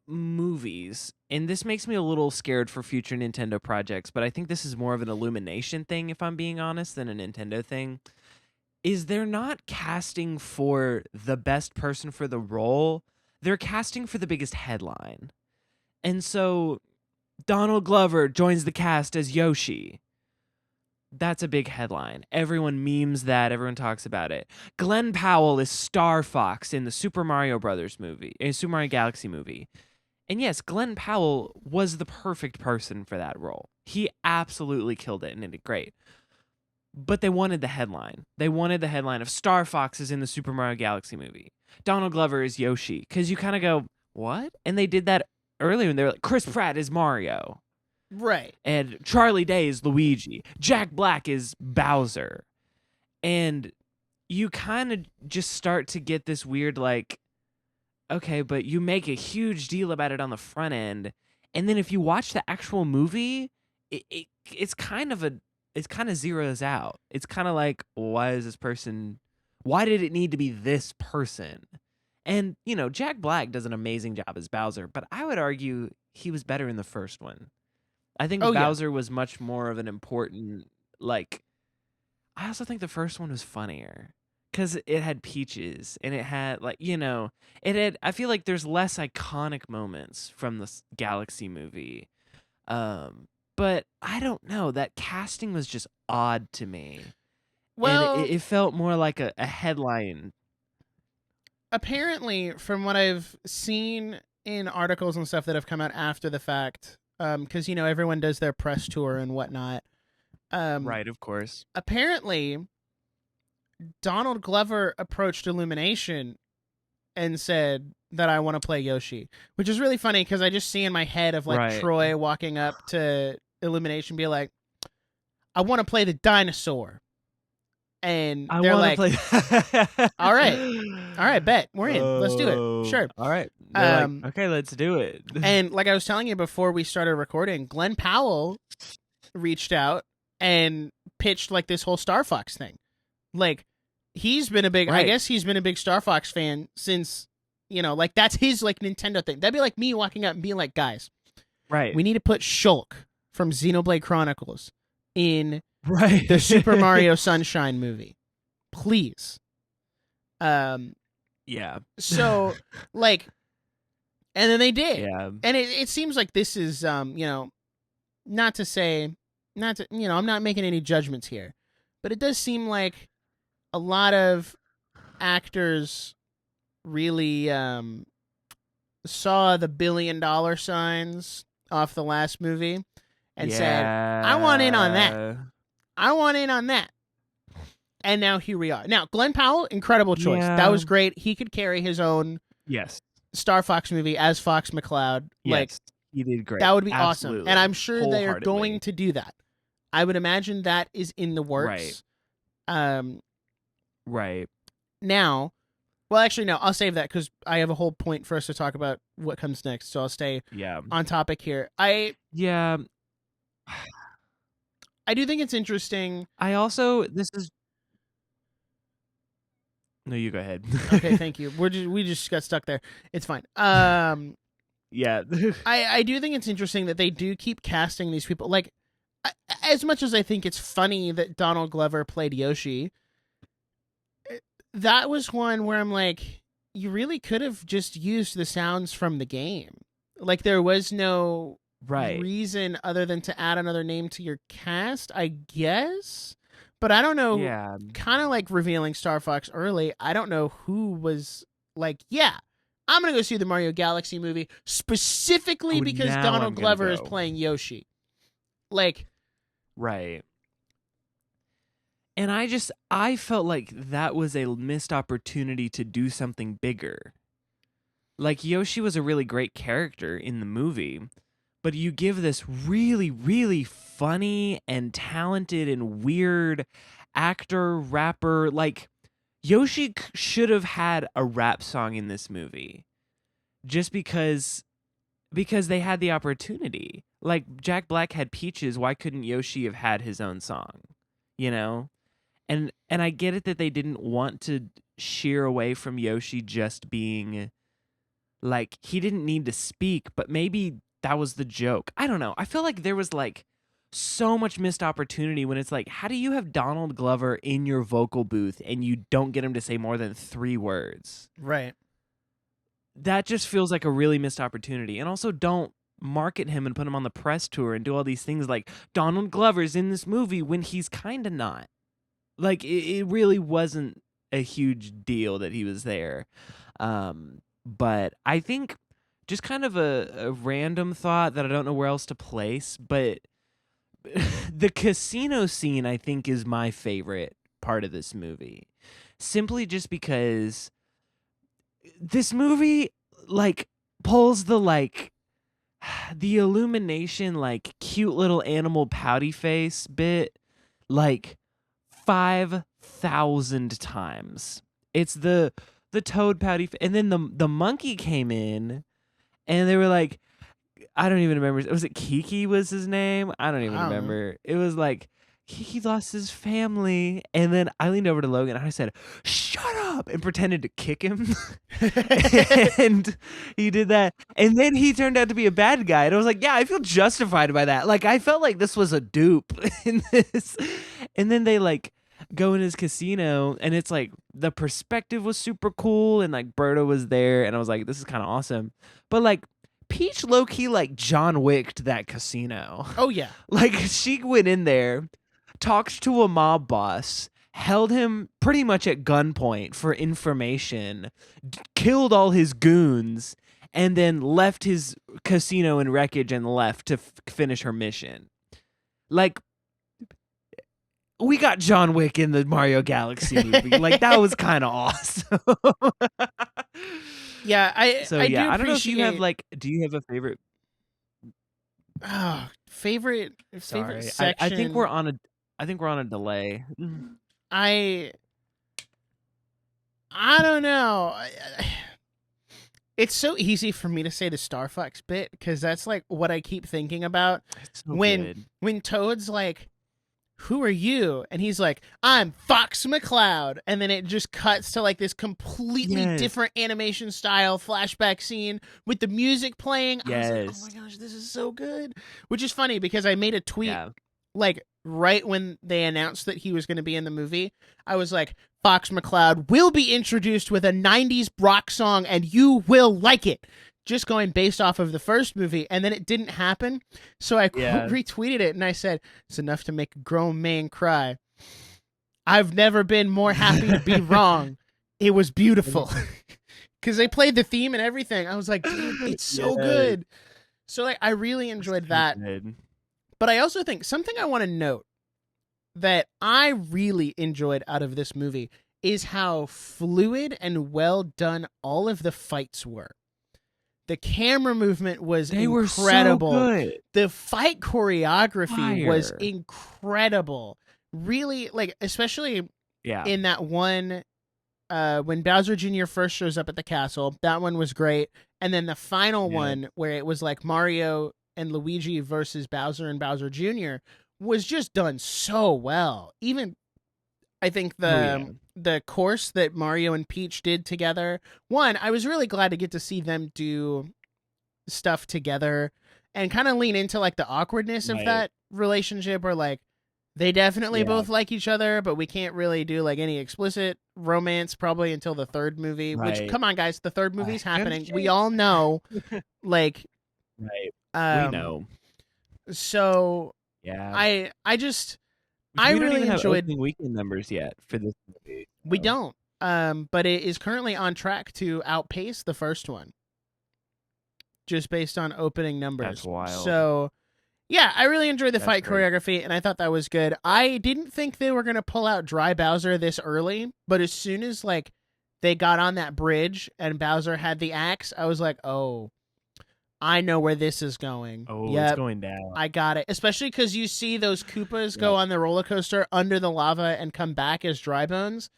movies, and this makes me a little scared for future Nintendo projects, but I think this is more of an Illumination thing, if I'm being honest, than a Nintendo thing, is they're not casting for the best person for the role, they're casting for the biggest headline. And so Donald Glover joins the cast as Yoshi. That's a big headline. Everyone memes that. Everyone talks about it. Glenn Powell is Star Fox in the Super Mario Brothers movie, a Super Mario Galaxy movie. And yes, Glenn Powell was the perfect person for that role. He absolutely killed it and did it great. But they wanted the headline. They wanted the headline of Star Fox is in the Super Mario Galaxy movie. Donald Glover is Yoshi. Because you kind of go, what? And they did that earlier, and they were like, Chris Pratt is Mario. Right. And Charlie Day is Luigi. Jack Black is Bowser. And you kind of just start to get this weird, like, okay, but you make a huge deal about it on the front end. And then if you watch the actual movie, it's kind of zeroes out. It's kind of like, why did it need to be this person? And, you know, Jack Black does an amazing job as Bowser, but I would argue he was better in the first one. I think Bowser was much more of an important, like, I also think the first one was funnier because it had Peaches and it had, like, you know, I feel like there's less iconic moments from the Galaxy movie. But I don't know, that casting was just odd to me. Well, and it felt more like a headline. Apparently, from what I've seen in articles and stuff that have come out after the fact, because, you know, everyone does their press tour and whatnot. Right, of course. Apparently, Donald Glover approached Illumination and said that I want to play Yoshi, which is really funny because I just see in my head of, like, Troy walking up to Illumination be like, I want to play the dinosaur. And they're like, all right, bet, we're in. Let's do it. Sure. All right. Like, okay, let's do it. And like I was telling you before we started recording, Glenn Powell reached out and pitched like this whole Star Fox thing. Like he's been I guess he's been a big Star Fox fan since, you know, like that's his like Nintendo thing. That'd be like me walking up and being like, guys, right, we need to put Shulk from Xenoblade Chronicles in the Super Mario Sunshine movie, please. Yeah. So, like, and then they did. Yeah. And it seems like this is, you know, you know, I'm not making any judgments here, but it does seem like a lot of actors really saw the $1 billion signs off the last movie and said, I want in on that. I want in on that. And now here we are. Now, Glenn Powell, incredible choice. Yeah. That was great. He could carry his own Star Fox movie as Fox McCloud. Yes, like, he did great. That would be Absolutely. awesome. And I'm sure they are going to do that. I would imagine that is in the works. Right. Right. Now, well, actually, no, I'll save that because I have a whole point for us to talk about what comes next. So I'll stay on topic here. Yeah. I do think it's interesting. This is. No, you go ahead. Okay, thank you. We just got stuck there. It's fine. Yeah. I do think it's interesting that they do keep casting these people. Like, as much as I think it's funny that Donald Glover played Yoshi, that was one where I'm like, you really could have just used the sounds from the game. Like, there was no reason other than to add another name to your cast, I guess. But I don't know. Yeah. Kind of like revealing Star Fox early, I don't know who was like, yeah, I'm going to go see the Mario Galaxy movie specifically because Donald Glover is playing Yoshi. Like. Right. And I felt like that was a missed opportunity to do something bigger. Like, Yoshi was a really great character in the movie, but you give this really, really funny and talented and weird actor, rapper. Like, Yoshi should have had a rap song in this movie just because they had the opportunity. Like, Jack Black had Peaches. Why couldn't Yoshi have had his own song? You know? And I get it that they didn't want to sheer away from Yoshi just being like, he didn't need to speak, but maybe that was the joke. I don't know. I feel like there was like so much missed opportunity when it's like, how do you have Donald Glover in your vocal booth and you don't get him to say more than 3 words? Right. That just feels like a really missed opportunity. And also, don't market him and put him on the press tour and do all these things like Donald Glover's in this movie when he's kind of not. Like, it really wasn't a huge deal that he was there. But I think just kind of a random thought that I don't know where else to place, but the casino scene, I think, is my favorite part of this movie. Simply just because this movie, like, pulls the, like, the Illumination, like, cute little animal pouty face bit, like, 5,000 times. It's the toad pouty and then the monkey came in and they were like, I don't even remember, was it Kiki was his name? I don't even remember. It was like, Kiki lost his family, and then I leaned over to Logan and I said, shut up, and pretended to kick him. And he did that, and then he turned out to be a bad guy, and I was like, yeah, I feel justified by that. Like, I felt like this was a dupe in this. And then they like go in his casino, and it's like the perspective was super cool, and like Berta was there, and I was like, this is kind of awesome. But like, Peach low-key like John Wicked that casino. Oh yeah. Like, she went in there, talked to a mob boss, held him pretty much at gunpoint for information, killed all his goons, and then left his casino in wreckage and left to finish her mission. Like, we got John Wick in the Mario Galaxy movie. Like, that was kind of awesome. Yeah, I don't know if you have like, do you have a favorite? Favorite section. I think we're on a delay. I don't know. It's so easy for me to say the Star Fox bit because that's like what I keep thinking about. It's so when good. When Toad's like, who are you? And he's like, I'm Fox McCloud. And then it just cuts to like this completely different animation style flashback scene with the music playing. Yes. I was like, oh my gosh, this is so good. Which is funny because I made a tweet like right when they announced that he was going to be in the movie. I was like, Fox McCloud will be introduced with a 90s rock song and you will like it. Just going based off of the first movie, and then it didn't happen. So I retweeted it, and I said, it's enough to make a grown man cry. I've never been more happy to be wrong. It was beautiful. Because they played the theme and everything. I was like, dude, it's so good. So like, I really enjoyed that. But I also think something I want to note that I really enjoyed out of this movie is how fluid and well done all of the fights were. The camera movement was They incredible. were so good. The fight choreography was Fire. incredible. Really, like, especially Yeah. in that one when Bowser Jr. first shows up at the castle. That one was great. And then the final one where it was like Mario and Luigi versus Bowser and Bowser Jr. was just done so well. Even I think the course that Mario and Peach did together. One, I was really glad to get to see them do stuff together and kind of lean into like the awkwardness of that relationship, where like they definitely both like each other, but we can't really do like any explicit romance probably until the third movie. Which, come on, guys, the third movie's happening. We all know, like, we know. So yeah, I just. I really don't even enjoyed have opening weekend numbers yet for this movie. So. We don't. But it is currently on track to outpace the first one, just based on opening numbers. That's wild. So, yeah, I really enjoyed the fight choreography, and I thought that was good. I didn't think they were gonna pull out Dry Bowser this early, but as soon as like they got on that bridge and Bowser had the axe, I was like, oh. I know where this is going. Oh, it's going down. I got it. Especially because you see those Koopas go on the roller coaster under the lava and come back as dry bones.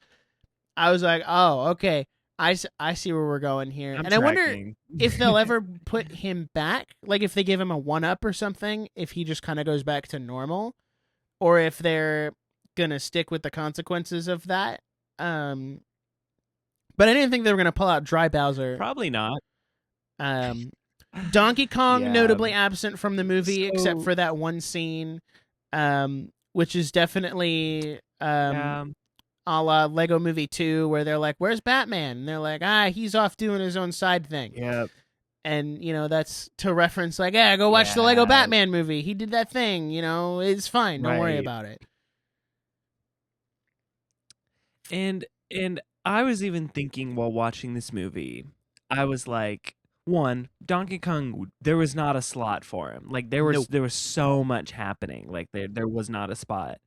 I was like, oh, okay. I see where we're going here. I wonder if they'll ever put him back. Like if they give him a 1-up or something, if he just kind of goes back to normal. Or if they're going to stick with the consequences of that. But I didn't think they were going to pull out Dry Bowser. Probably not. Donkey Kong notably absent from the movie except for that one scene, which is definitely a la Lego Movie 2, where they're like, where's Batman? And they're like, he's off doing his own side thing. Yep. And, that's to reference like, go watch the Lego Batman movie. He did that thing, it's fine. Don't worry about it. And I was even thinking while watching this movie, I was like, one, Donkey Kong, there was not a slot for him. Like there was so much happening. Like there was not a spot.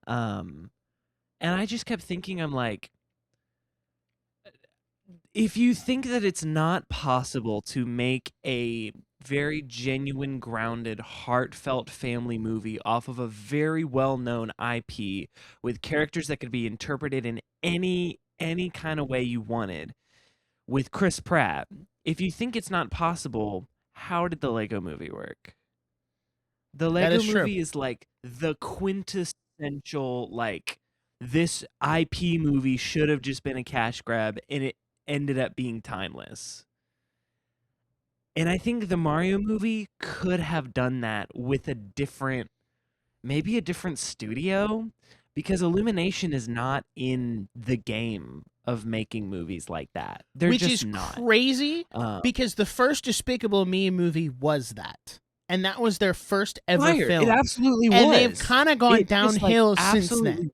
And I just kept thinking, I'm like, if you think that it's not possible to make a very genuine, grounded, heartfelt family movie off of a very well-known IP with characters that could be interpreted in any kind of way you wanted with Chris Pratt, if you think it's not possible, how did the Lego movie work? The Lego movie is like the quintessential, like, this IP movie should have just been a cash grab, and it ended up being timeless. And I think the Mario movie could have done that with maybe a different studio, because Illumination is not in the game of making movies like that. They're Which just is not. Crazy, because the first Despicable Me movie was that. And that was their first ever film. It absolutely was. And they've kind of gone downhill since then.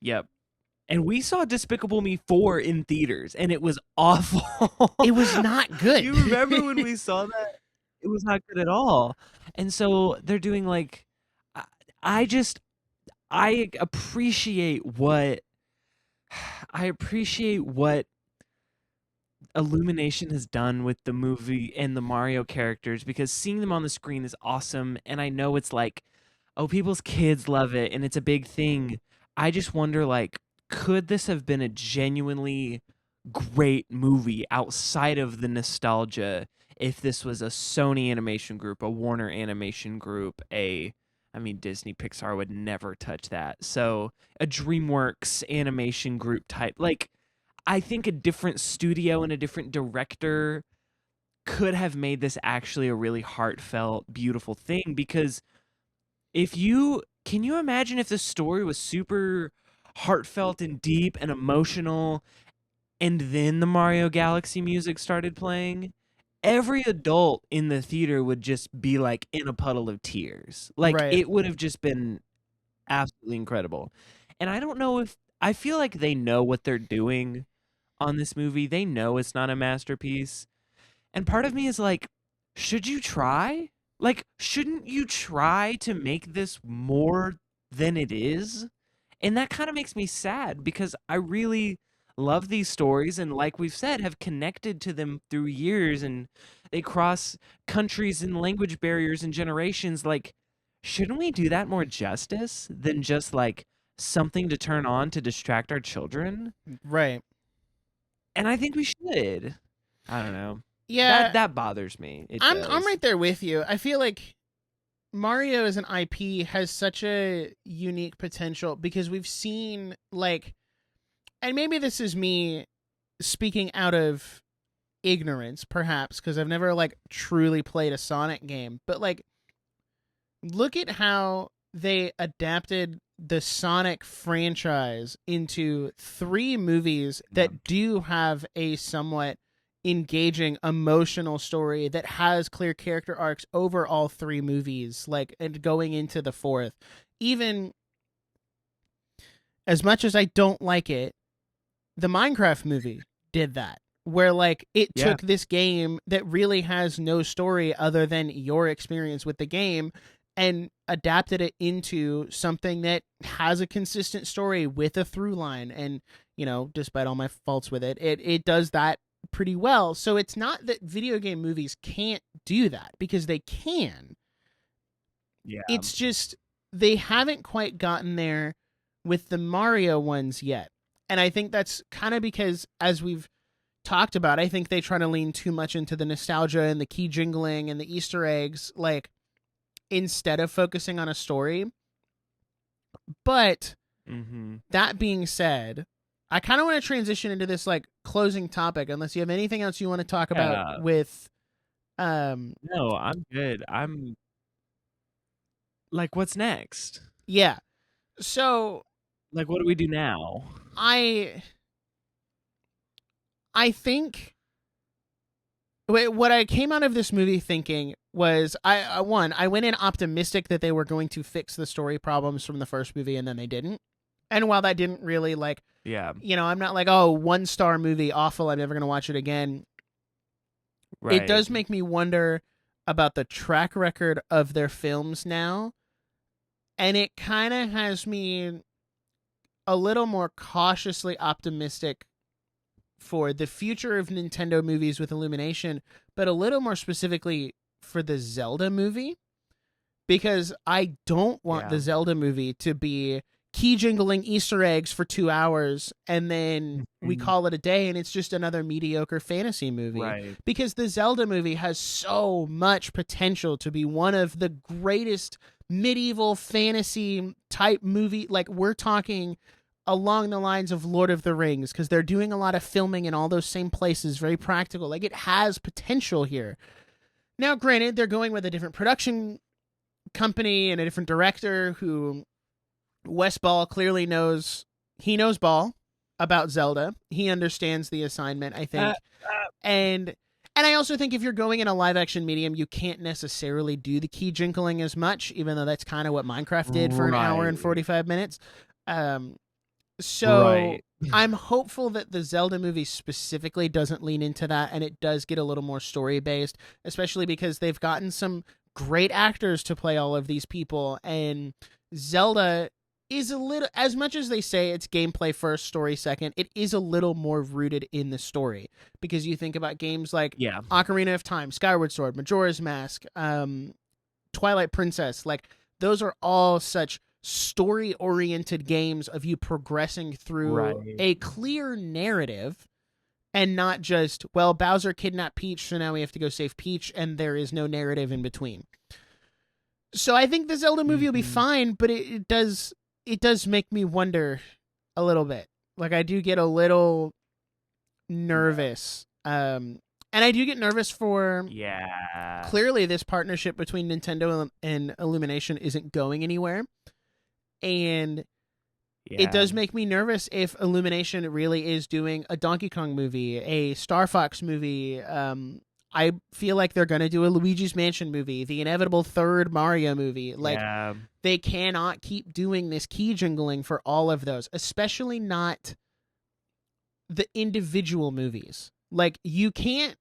Yep. And we saw Despicable Me 4 in theaters, and it was awful. It was not good. You remember when we saw that? It was not good at all. And so they're doing like, I appreciate what Illumination has done with the movie and the Mario characters, because seeing them on the screen is awesome. And I know it's like, oh, people's kids love it and it's a big thing. I just wonder, like, could this have been a genuinely great movie outside of the nostalgia if this was a Sony Animation Group, a Warner Animation Group, Disney Pixar would never touch that. So a DreamWorks Animation Group type, like, I think a different studio and a different director could have made this actually a really heartfelt, beautiful thing. Because can you imagine if the story was super heartfelt and deep and emotional, and then the Mario Galaxy music started playing? Every adult in the theater would just be like in a puddle of tears. Like, It would have just been absolutely incredible. And I don't know I feel like they know what they're doing on this movie. They know it's not a masterpiece. And part of me is like, should you try? Like, shouldn't you try to make this more than it is? And that kind of makes me sad, because I really love these stories and, like we've said, have connected to them through years, and they cross countries and language barriers and generations. Like, shouldn't we do that more justice than just like something to turn on to distract our children? Right. And I think we should. I don't know. Yeah. That bothers me. I'm right there with you. I feel like Mario as an IP has such a unique potential because we've seen, like, and maybe this is me speaking out of ignorance, perhaps, because I've never, like, truly played a Sonic game, but, like, look at how they adapted the Sonic franchise into 3 movies that do have a somewhat engaging emotional story that has clear character arcs over all 3 movies, like, and going into the 4th. Even as much as I don't like it, the Minecraft movie did that, where, like, it took this game that really has no story other than your experience with the game and adapted it into something that has a consistent story with a through line. And, you know, despite all my faults with it, it does that pretty well. So it's not that video game movies can't do that, because they can. Yeah. It's just they haven't quite gotten there with the Mario ones yet. And I think that's kind of because, as we've talked about, I think they try to lean too much into the nostalgia and the key jingling and the Easter eggs, like, instead of focusing on a story. But that being said, I kind of want to transition into this, like, closing topic, unless you have anything else you want to talk about with No, I'm good. I'm like, what's next? Yeah. So, like, what do we do now? I think what I came out of this movie thinking was, I went in optimistic that they were going to fix the story problems from the first movie, and then they didn't. And while that didn't really, like, you know, I'm not like, oh, 1-star movie, awful, I'm never going to watch it again. Right. It does make me wonder about the track record of their films now. And it kind of has me a little more cautiously optimistic for the future of Nintendo movies with Illumination, but a little more specifically for the Zelda movie, because I don't want the Zelda movie to be key jingling Easter eggs for 2 hours and then we call it a day and it's just another mediocre fantasy movie. Right. Because the Zelda movie has so much potential to be one of the greatest medieval fantasy type movie. Like, we're talking along the lines of Lord of the Rings, because they're doing a lot of filming in all those same places, very practical. Like, it has potential here. Now, granted, they're going with a different production company and a different director who Wes Ball clearly knows. He knows ball about Zelda. He understands the assignment, I think. And I also think if you're going in a live action medium, you can't necessarily do the key jingling as much, even though that's kind of what Minecraft did for an hour and 45 minutes. So I'm hopeful that the Zelda movie specifically doesn't lean into that, and it does get a little more story based, especially because they've gotten some great actors to play all of these people. And Zelda is a little, as much as they say it's gameplay first, story second, it is a little more rooted in the story, because you think about games like Ocarina of Time, Skyward Sword, Majora's Mask, Twilight Princess. Like, those are all such story-oriented games of you progressing through a clear narrative, and not just, well, Bowser kidnapped Peach, so now we have to go save Peach, and there is no narrative in between. So I think the Zelda movie will be fine, but it does make me wonder a little bit. Like, I do get a little nervous. And I do get nervous for... Clearly, this partnership between Nintendo and Illumination isn't going anywhere. And it does make me nervous if Illumination really is doing a Donkey Kong movie, a Star Fox movie. I feel like they're going to do a Luigi's Mansion movie, the inevitable third Mario movie. Like, they cannot keep doing this key jingling for all of those, especially not the individual movies. Like, you can't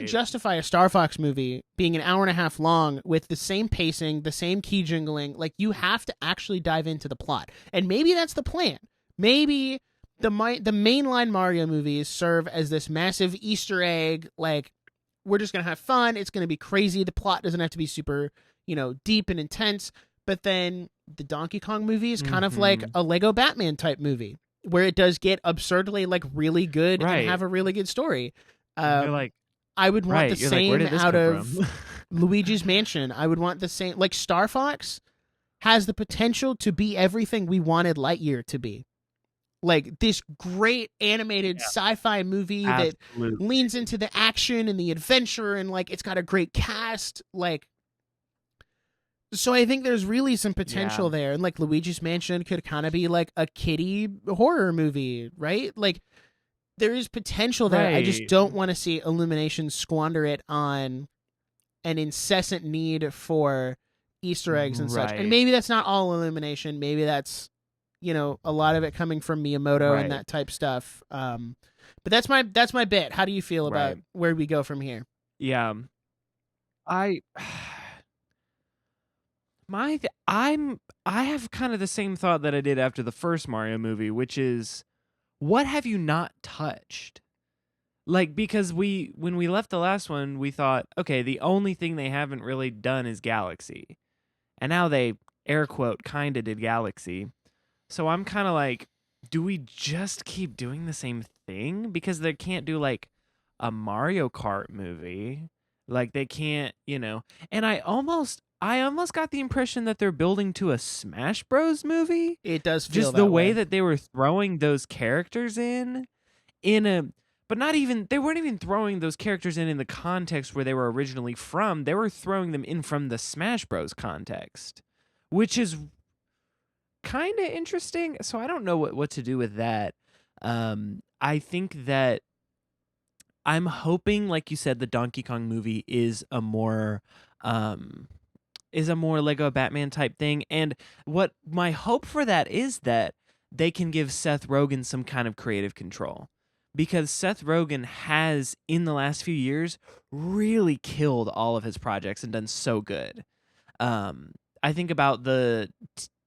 justify a Star Fox movie being an hour and a half long with the same pacing, the same key jingling. Like, you have to actually dive into the plot. And maybe that's the plan. Maybe the mainline Mario movies serve as this massive Easter egg. Like, we're just gonna have fun. It's gonna be crazy. The plot doesn't have to be super, deep and intense. But then the Donkey Kong movie is kind of like a Lego Batman type movie, where it does get absurdly like really good and have a really good story. You're like, I would want the you're same like, where did this out come of from? Luigi's Mansion. I would want the same. Like, Star Fox has the potential to be everything we wanted Lightyear to be. Like, this great animated sci-fi movie that leans into the action and the adventure, and like it's got a great cast. Like, so I think there's really some potential there. And like Luigi's Mansion could kind of be like a kiddie horror movie, right? Like, there is potential there. I just don't want to see Illumination squander it on an incessant need for Easter eggs and such. And maybe that's not all Illumination. Maybe that's, a lot of it coming from Miyamoto and that type stuff. But that's my bit. How do you feel about where we go from here? Yeah. I have kind of the same thought that I did after the first Mario movie, which is, what have you not touched? Like, because when we left the last one, we thought, okay, the only thing they haven't really done is Galaxy. And now they, air quote, kind of did Galaxy. So I'm kind of like, do we just keep doing the same thing? Because they can't do, like, a Mario Kart movie. Like, they can't, And I almost got the impression that they're building to a Smash Bros. Movie. It does feel just that the way way that they were throwing those characters but not even, they weren't even throwing those characters in the context where they were originally from. They were throwing them in from the Smash Bros. Context, which is kind of interesting. So I don't know what to do with that. I think that I'm hoping, like you said, the Donkey Kong movie is a more Lego Batman type thing. And what my hope for that is that they can give Seth Rogen some kind of creative control. Because Seth Rogen has, in the last few years, really killed all of his projects and done so good. I think about the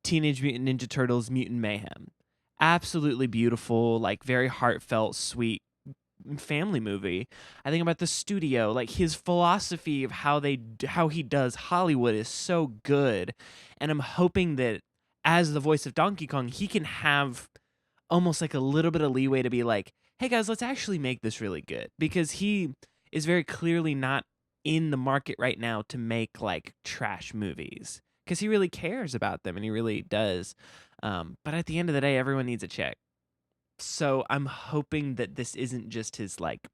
Teenage Mutant Ninja Turtles Mutant Mayhem. Absolutely beautiful, like very heartfelt, sweet family movie. I think about The Studio, like his philosophy of how he does Hollywood is so good. And I'm hoping that as the voice of Donkey Kong, he can have almost like a little bit of leeway to be like, hey guys, let's actually make this really good, because he is very clearly not in the market right now to make like trash movies, because he really cares about them and he really does. But at the end of the day, everyone needs a check. So I'm hoping that this isn't just his like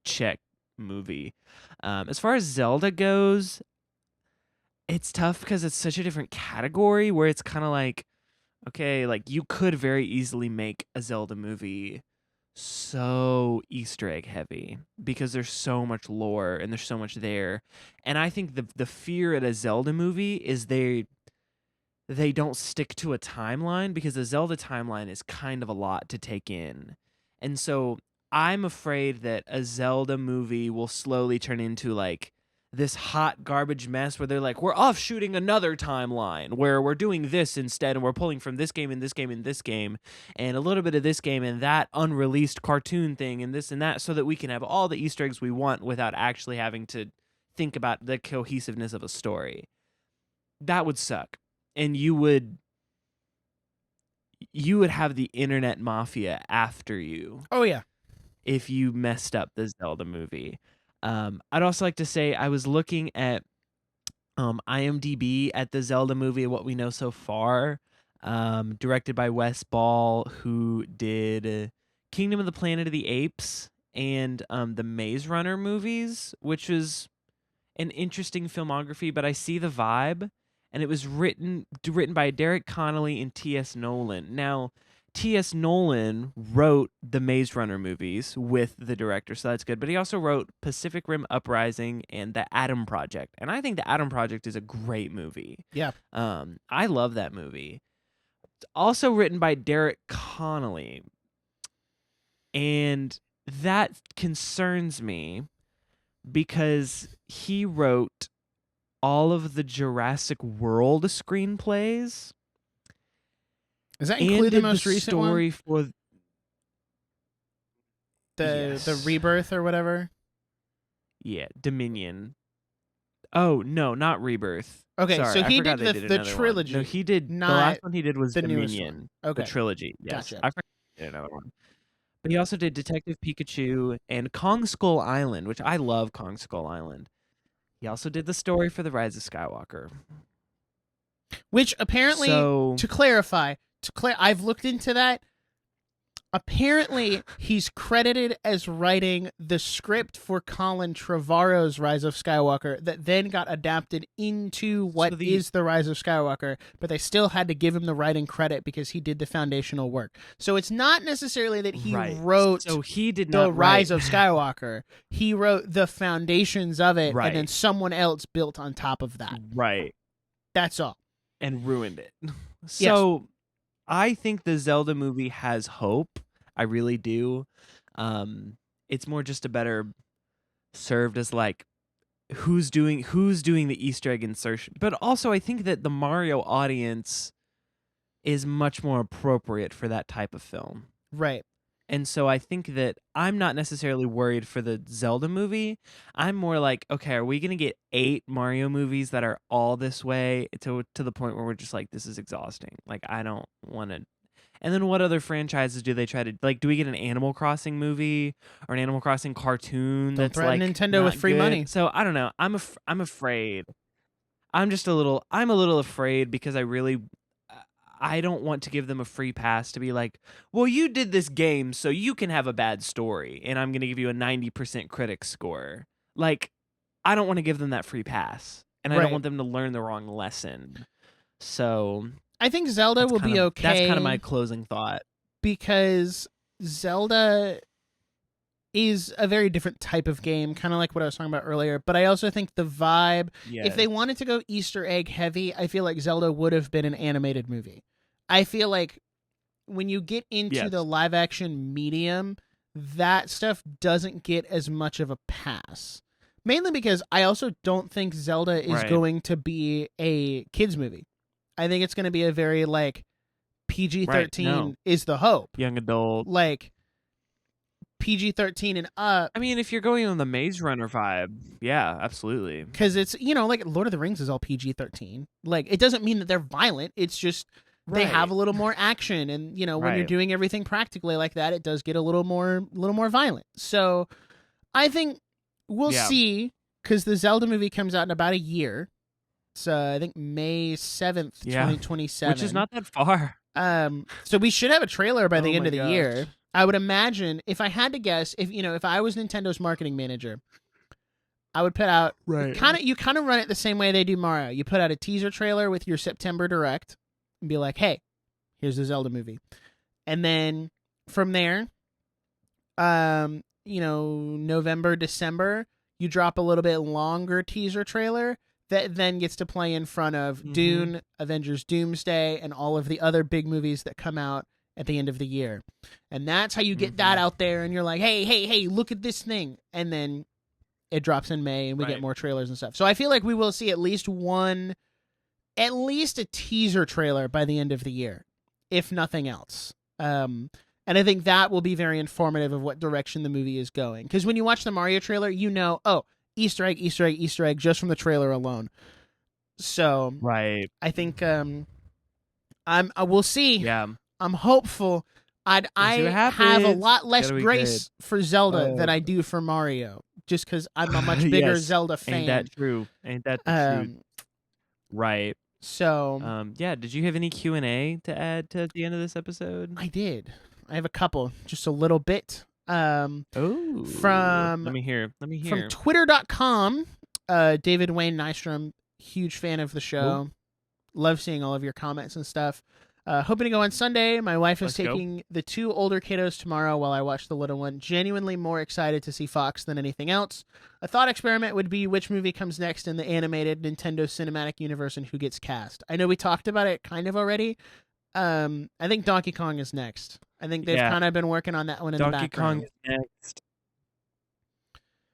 check movie. As far as Zelda goes, it's tough because it's such a different category where it's kind of like, okay, like you could very easily make a Zelda movie so Easter egg heavy because there's so much lore and there's so much there. And I think the fear at a Zelda movie is they don't stick to a timeline, because the Zelda timeline is kind of a lot to take in. And so I'm afraid that a Zelda movie will slowly turn into like this hot garbage mess where they're like, we're off shooting another timeline where we're doing this instead, and we're pulling from this game and this game and this game and a little bit of this game and that unreleased cartoon thing and this and that, so that we can have all the Easter eggs we want without actually having to think about the cohesiveness of a story. That would suck. And you would have the internet mafia after you. Oh yeah. If you messed up the Zelda movie. I'd also like to say I was looking at IMDb at the Zelda movie, what we know so far. Directed by Wes Ball, who did Kingdom of the Planet of the Apes and the Maze Runner movies, which was an interesting filmography, but I see the vibe. And it was written by Derek Connolly and T.S. Nolan. Now, T.S. Nolan wrote the Maze Runner movies with the director, so that's good. But he also wrote Pacific Rim Uprising and The Atom Project. And I think The Atom Project is a great movie. Yeah. I love that movie. It's also written by Derek Connolly. And that concerns me because he wrote all of the Jurassic World screenplays. Does that include the most recent story one? the rebirth or whatever. Yeah, Dominion. Oh no, not Rebirth. Okay, Sorry, so he forgot did they the another one. trilogy. No, he did. The not last one he did was the newest Dominion. one. Okay, the trilogy. Yes, gotcha. I forgot he did another one. But he also did Detective Pikachu and Kong Skull Island, which I love. Kong Skull Island. He also did the story for The Rise of Skywalker. Which apparently, to clarify, I've looked into that. Apparently, he's credited as writing the script for Colin Trevorrow's Rise of Skywalker that then got adapted into what is The Rise of Skywalker, but they still had to give him the writing credit because he did the foundational work. So it's not necessarily that he wrote he did The not Rise of Skywalker. He wrote the foundations of it, Right. and then someone else built on top of that. Right. That's all. And ruined it. So I think the Zelda movie has hope. I really do. It's more just a better served as like who's doing the Easter egg insertion. But also I think that the Mario audience is much more appropriate for that type of film. Right. And so I think that I'm not necessarily worried for the Zelda movie. I'm more like, okay, are we going to get 8 Mario movies that are all this way to the point where we're just like, this is exhausting. Like, I don't want to. And then what other franchises do they try to, like, do we get an Animal Crossing movie or an Animal Crossing cartoon Don't that's threaten like Nintendo with not free good? money. So I don't know. I'm afraid. I'm a little afraid because I don't want to give them a free pass to be like, well, you did this game, so you can have a bad story, and I'm going to give you a 90% critic score. Like, I don't want to give them that free pass, and I don't want them to learn the wrong lesson. So I think Zelda will be okay. That's kind of my closing thought. Because Zelda is a very different type of game, kind of like what I was talking about earlier. But I also think the vibe, if they wanted to go Easter egg heavy, I feel like Zelda would have been an animated movie. I feel like when you get into the live action medium, that stuff doesn't get as much of a pass. Mainly because I also don't think Zelda is going to be a kids movie. I think it's going to be a very like PG-13 is the hope. Young adult. Like PG-13 and up. I mean, if you're going on the Maze Runner vibe, yeah, absolutely. Because it's, like Lord of the Rings is all PG-13. Like, it doesn't mean that they're violent. It's just they have a little more action. And, when you're doing everything practically like that, it does get a little more violent. So I think we'll see, because the Zelda movie comes out in about a year. It's, I think, May 7th, 2027. Which is not that far. So we should have a trailer by the end of the year. I would imagine, if I had to guess, if I was Nintendo's marketing manager, I would put out you kind of run it the same way they do Mario. You put out a teaser trailer with your September Direct and be like, "Hey, here's the Zelda movie," and then from there, November, December, you drop a little bit longer teaser trailer that then gets to play in front of Dune, Avengers Doomsday, and all of the other big movies that come out at the end of the year. And that's how you get that out there, and you're like, hey, look at this thing. And then it drops in May, and we get more trailers and stuff. So I feel like we will see at least a teaser trailer by the end of the year, if nothing else. And I think that will be very informative of what direction the movie is going. Because when you watch the Mario trailer, Easter egg, Easter egg, Easter egg, just from the trailer alone. So I think we'll see. Yeah. I'm hopeful. I have a lot less grace for Zelda than I do for Mario, just because I'm a much bigger Zelda fan. Ain't that true? Ain't that the truth? Right. So, did you have any Q&A to add to the end of this episode? I did. I have a couple, just a little bit. From let me hear. From Twitter.com, David Wayne Nystrom, huge fan of the show. Love seeing all of your comments and stuff. Hoping to go on Sunday. My wife is taking the 2 older kiddos tomorrow while I watch the little one. Genuinely more excited to see Fox than anything else. A thought experiment would be which movie comes next in the animated Nintendo Cinematic Universe and who gets cast. I know we talked about it kind of already. I think Donkey Kong is next. I think they've kind of been working on that one in the background. Donkey Kong is next.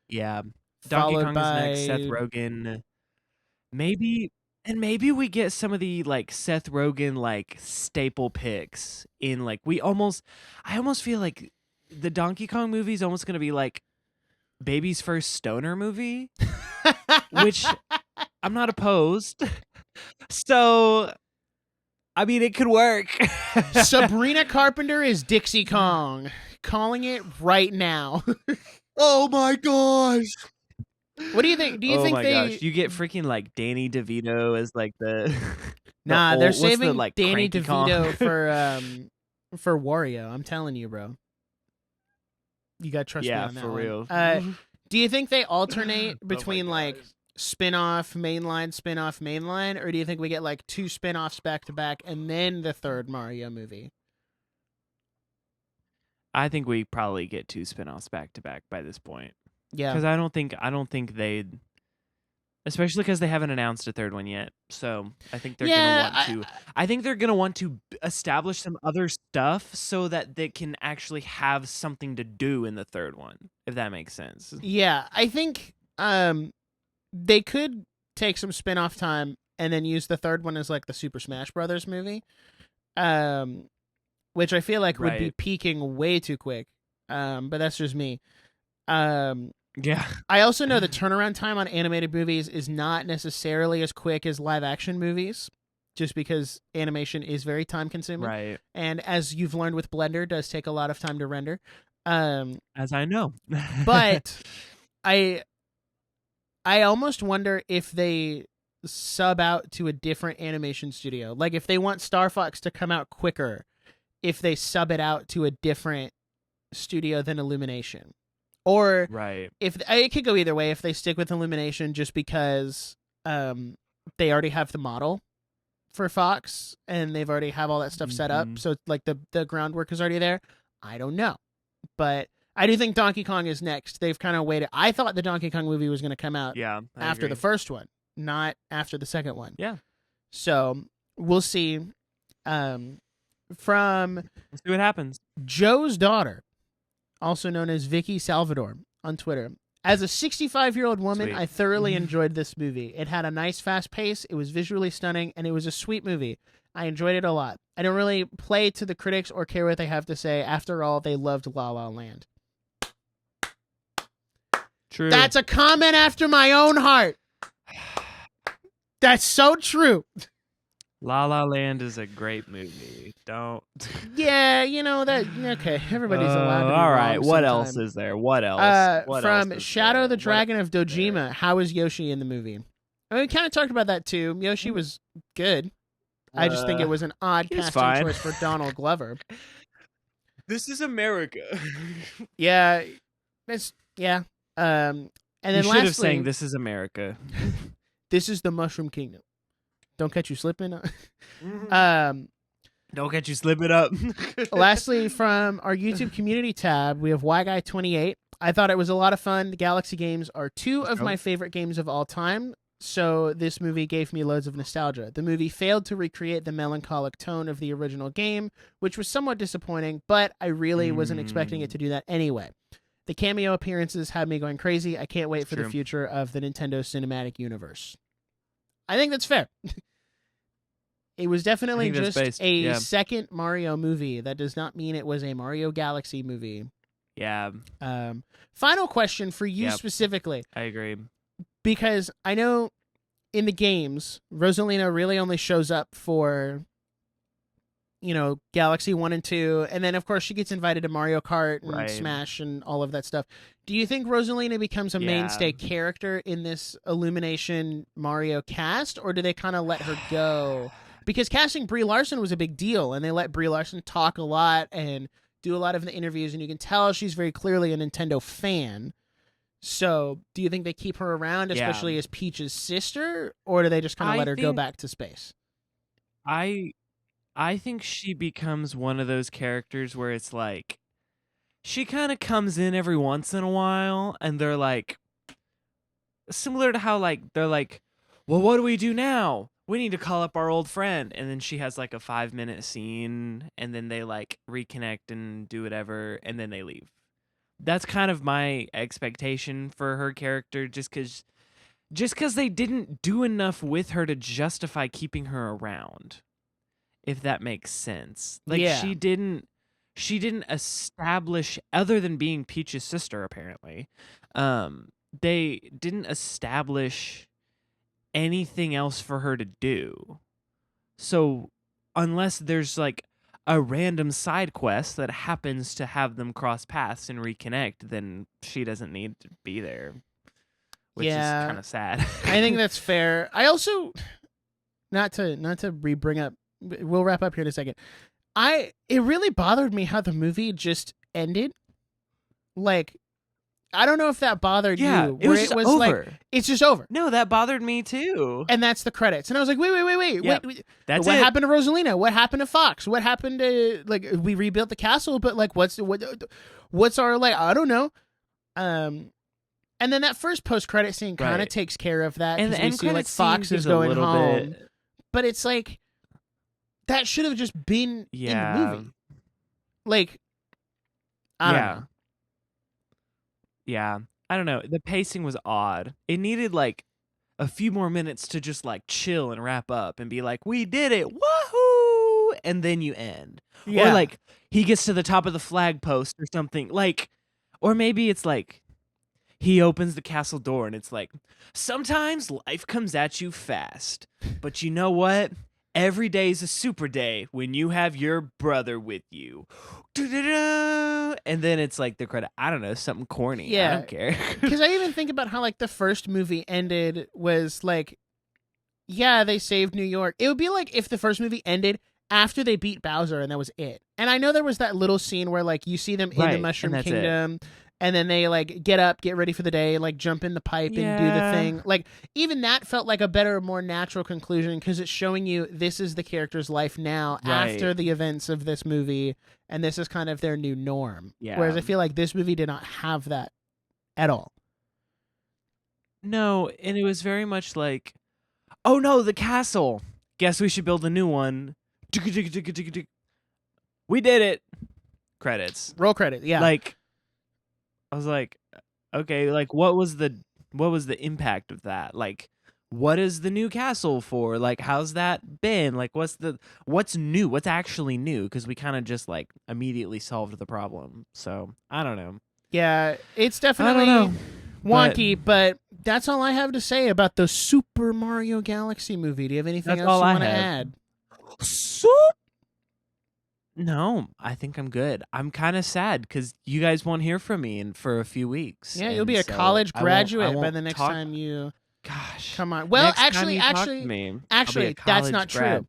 Yeah. Donkey Kong is next. Seth Rogen. Maybe we get some of the like Seth Rogen like staple picks in like I almost feel like the Donkey Kong movie is almost going to be like baby's first stoner movie, which I'm not opposed. So, I mean, it could work. Sabrina Carpenter is Dixie Kong. Calling it right now. Oh my gosh. What do you think? Do you think gosh. You get freaking like Danny DeVito as like the Nah, they're saving like Danny Cranky DeVito Kong? for Wario. I'm telling you, bro. You got to trust me on that for one. real. Do you think they alternate Oh my between like gosh. spin-off, mainline, or do you think we get like 2 spin-offs back to back and then the third Mario movie? I think we probably get 2 spin-offs back to back by this point. Yeah. Because I don't think they'd, especially because they haven't announced a third one yet. So I think they're gonna want to. I think they're gonna want to establish some other stuff so that they can actually have something to do in the third one, if that makes sense. Yeah, I think they could take some spin-off time and then use the third one as like the Super Smash Brothers movie. Which I feel like would be peaking way too quick. But that's just me. Yeah. I also know the turnaround time on animated movies is not necessarily as quick as live action movies, just because animation is very time consuming. Right. And as you've learned with Blender, does take a lot of time to render. As I know. But I almost wonder if they sub out to a different animation studio. Like if they want Star Fox to come out quicker, if they sub it out to a different studio than Illumination. Or if it could go either way, if they stick with Illumination just because they already have the model for Fox and they've already have all that stuff set up. So like the groundwork is already there. I don't know. But I do think Donkey Kong is next. They've kind of waited. I thought the Donkey Kong movie was going to come out after the first one, not after the second one. Yeah. So we'll see. From Let's see what happens. Joe's daughter, also known as Vicky Salvador on Twitter. As a 65-year-old woman, Sweet. I thoroughly enjoyed this movie. It had a nice fast pace, it was visually stunning, and it was a sweet movie. I enjoyed it a lot. I don't really play to the critics or care what they have to say. After all, they loved La La Land. True. That's a comment after my own heart. That's so true. La La Land is a great movie. Don't. Yeah, you know that. Okay, everybody's allowed to be all right, wrong what sometime. else is there? What else? From Shadow the Dragon of Dojima, how is Yoshi in the movie? I mean, we kind of talked about that too. Yoshi was good. I just think it was an odd casting choice for Donald Glover. This is America. Yeah, yeah. And then you should lastly, have sang "This is America." This is the Mushroom Kingdom. Don't catch you slipping. Don't catch you slipping up. Lastly, from our YouTube community tab, we have YGuy28. I thought it was a lot of fun. The Galaxy games are 2 of my favorite games of all time, so this movie gave me loads of nostalgia. The movie failed to recreate the melancholic tone of the original game, which was somewhat disappointing, but I really wasn't expecting it to do that anyway. The cameo appearances had me going crazy. I can't wait for the future of the Nintendo Cinematic Universe. I think that's fair. It was definitely just a second Mario movie. That does not mean it was a Mario Galaxy movie. Yeah. Final question for you specifically. I agree. Because I know in the games, Rosalina really only shows up for, Galaxy 1 and 2. And then, of course, she gets invited to Mario Kart and Smash and all of that stuff. Do you think Rosalina becomes a mainstay character in this Illumination Mario cast? Or do they kind of let her go? Because casting Brie Larson was a big deal, and they let Brie Larson talk a lot and do a lot of the interviews, and you can tell she's very clearly a Nintendo fan. So, do you think they keep her around, especially as Peach's sister, or do they just kind of let her go back to space? I think she becomes one of those characters where it's like, she kind of comes in every once in a while, and they're like, similar to how they're like, well, what do we do now? We need to call up our old friend. And then she has like a 5-minute scene, and then they like reconnect and do whatever, and then they leave. That's kind of my expectation for her character, just because they didn't do enough with her to justify keeping her around, if that makes sense. Like, she didn't she didn't establish, other than being Peach's sister, apparently, they didn't establish anything else for her to do. So unless there's like a random side quest that happens to have them cross paths and reconnect, then she doesn't need to be there, which is kind of sad. I think that's fair. I also, not to re-bring up, we'll wrap up here in a second. It really bothered me how the movie just ended. Like, I don't know if that bothered you. It was just over. Like, it's just over. No, that bothered me too. And that's the credits. And I was like, wait. That's what it. happened to Rosalina? What happened to Fox? What happened to, like, we rebuilt the castle, but like, what's our, like, I don't know. And then that first post-credit scene kind of takes care of that. And the end we see, like, credit Fox scene is gives a going little home. bit. But it's like, that should have just been in the movie. Like, I don't know. Yeah. I don't know. The pacing was odd. It needed like a few more minutes to just like chill and wrap up and be like, we did it. Woohoo! And then you end. Yeah. Or like he gets to the top of the flag post or something. Like, or maybe it's like he opens the castle door and it's like, sometimes life comes at you fast. But you know what? Every day's a super day when you have your brother with you. And then it's like the credit. I don't know, something corny. Yeah. I don't care. Because I even think about how, like, the first movie ended was like, yeah, they saved New York. It would be like if the first movie ended after they beat Bowser and that was it. And I know there was that little scene where, like, you see them in the Mushroom Kingdom. And then they, like, get up, get ready for the day, like, jump in the pipe and do the thing. Like, even that felt like a better, more natural conclusion because it's showing you this is the character's life now after the events of this movie, and this is kind of their new norm. Yeah. Whereas I feel like this movie did not have that at all. No, and it was very much like, oh no, the castle. Guess we should build a new one. We did it. Credits. Roll credit, yeah. Like, I was like, okay, like what was the impact of that? Like, what is the new castle for? Like, how's that been? Like, what's new? What's actually new? Because we kind of just like immediately solved the problem. So I don't know. Yeah, it's definitely wonky, but that's all I have to say about the Super Mario Galaxy movie. Do you have anything else you want to add? No, I think I'm good. I'm kind of sad because you guys won't hear from me for a few weeks. Yeah, you'll be a college graduate by the next time you. Gosh, come on. Well, actually, that's not true.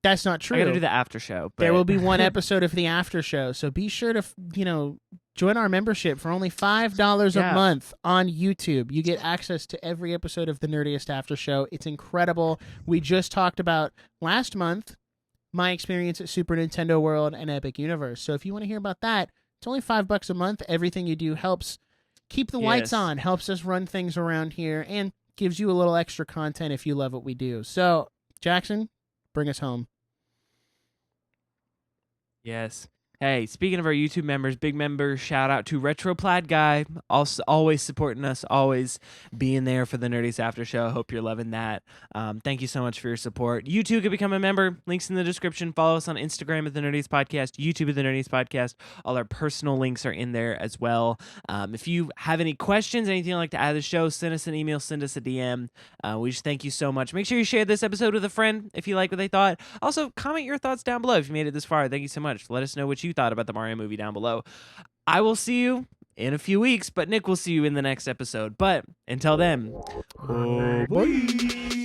That's not true. I got to do the after show. But... There will be one episode of the after show, so be sure to join our membership for only $5 a month on YouTube. You get access to every episode of the Nerdiest After Show. It's incredible. We just talked about last month my experience at Super Nintendo World and Epic Universe. So if you want to hear about that, it's only $5 a month. Everything you do helps keep the lights on, helps us run things around here, and gives you a little extra content if you love what we do. So, Jackson, bring us home. Yes. Hey, speaking of our YouTube members, big member shout out to Retro Plaid Guy, also always supporting us, always being there for the Nerdiest After Show. Hope you're loving that. Thank you so much for your support. You too can become a member. Links in the description. Follow us on Instagram at the Nerdiest Podcast, YouTube at the Nerdiest Podcast. All our personal links are in there as well. If you have any questions, anything you'd like to add to the show, send us an email, send us a DM. We just thank you so much. Make sure you share this episode with a friend if you like what they thought. Also, comment your thoughts down below if you made it this far. Thank you so much. Let us know what you thought about the Mario movie down below. I will see you in a few weeks, but Nick will see you in the next episode. But until then, bye.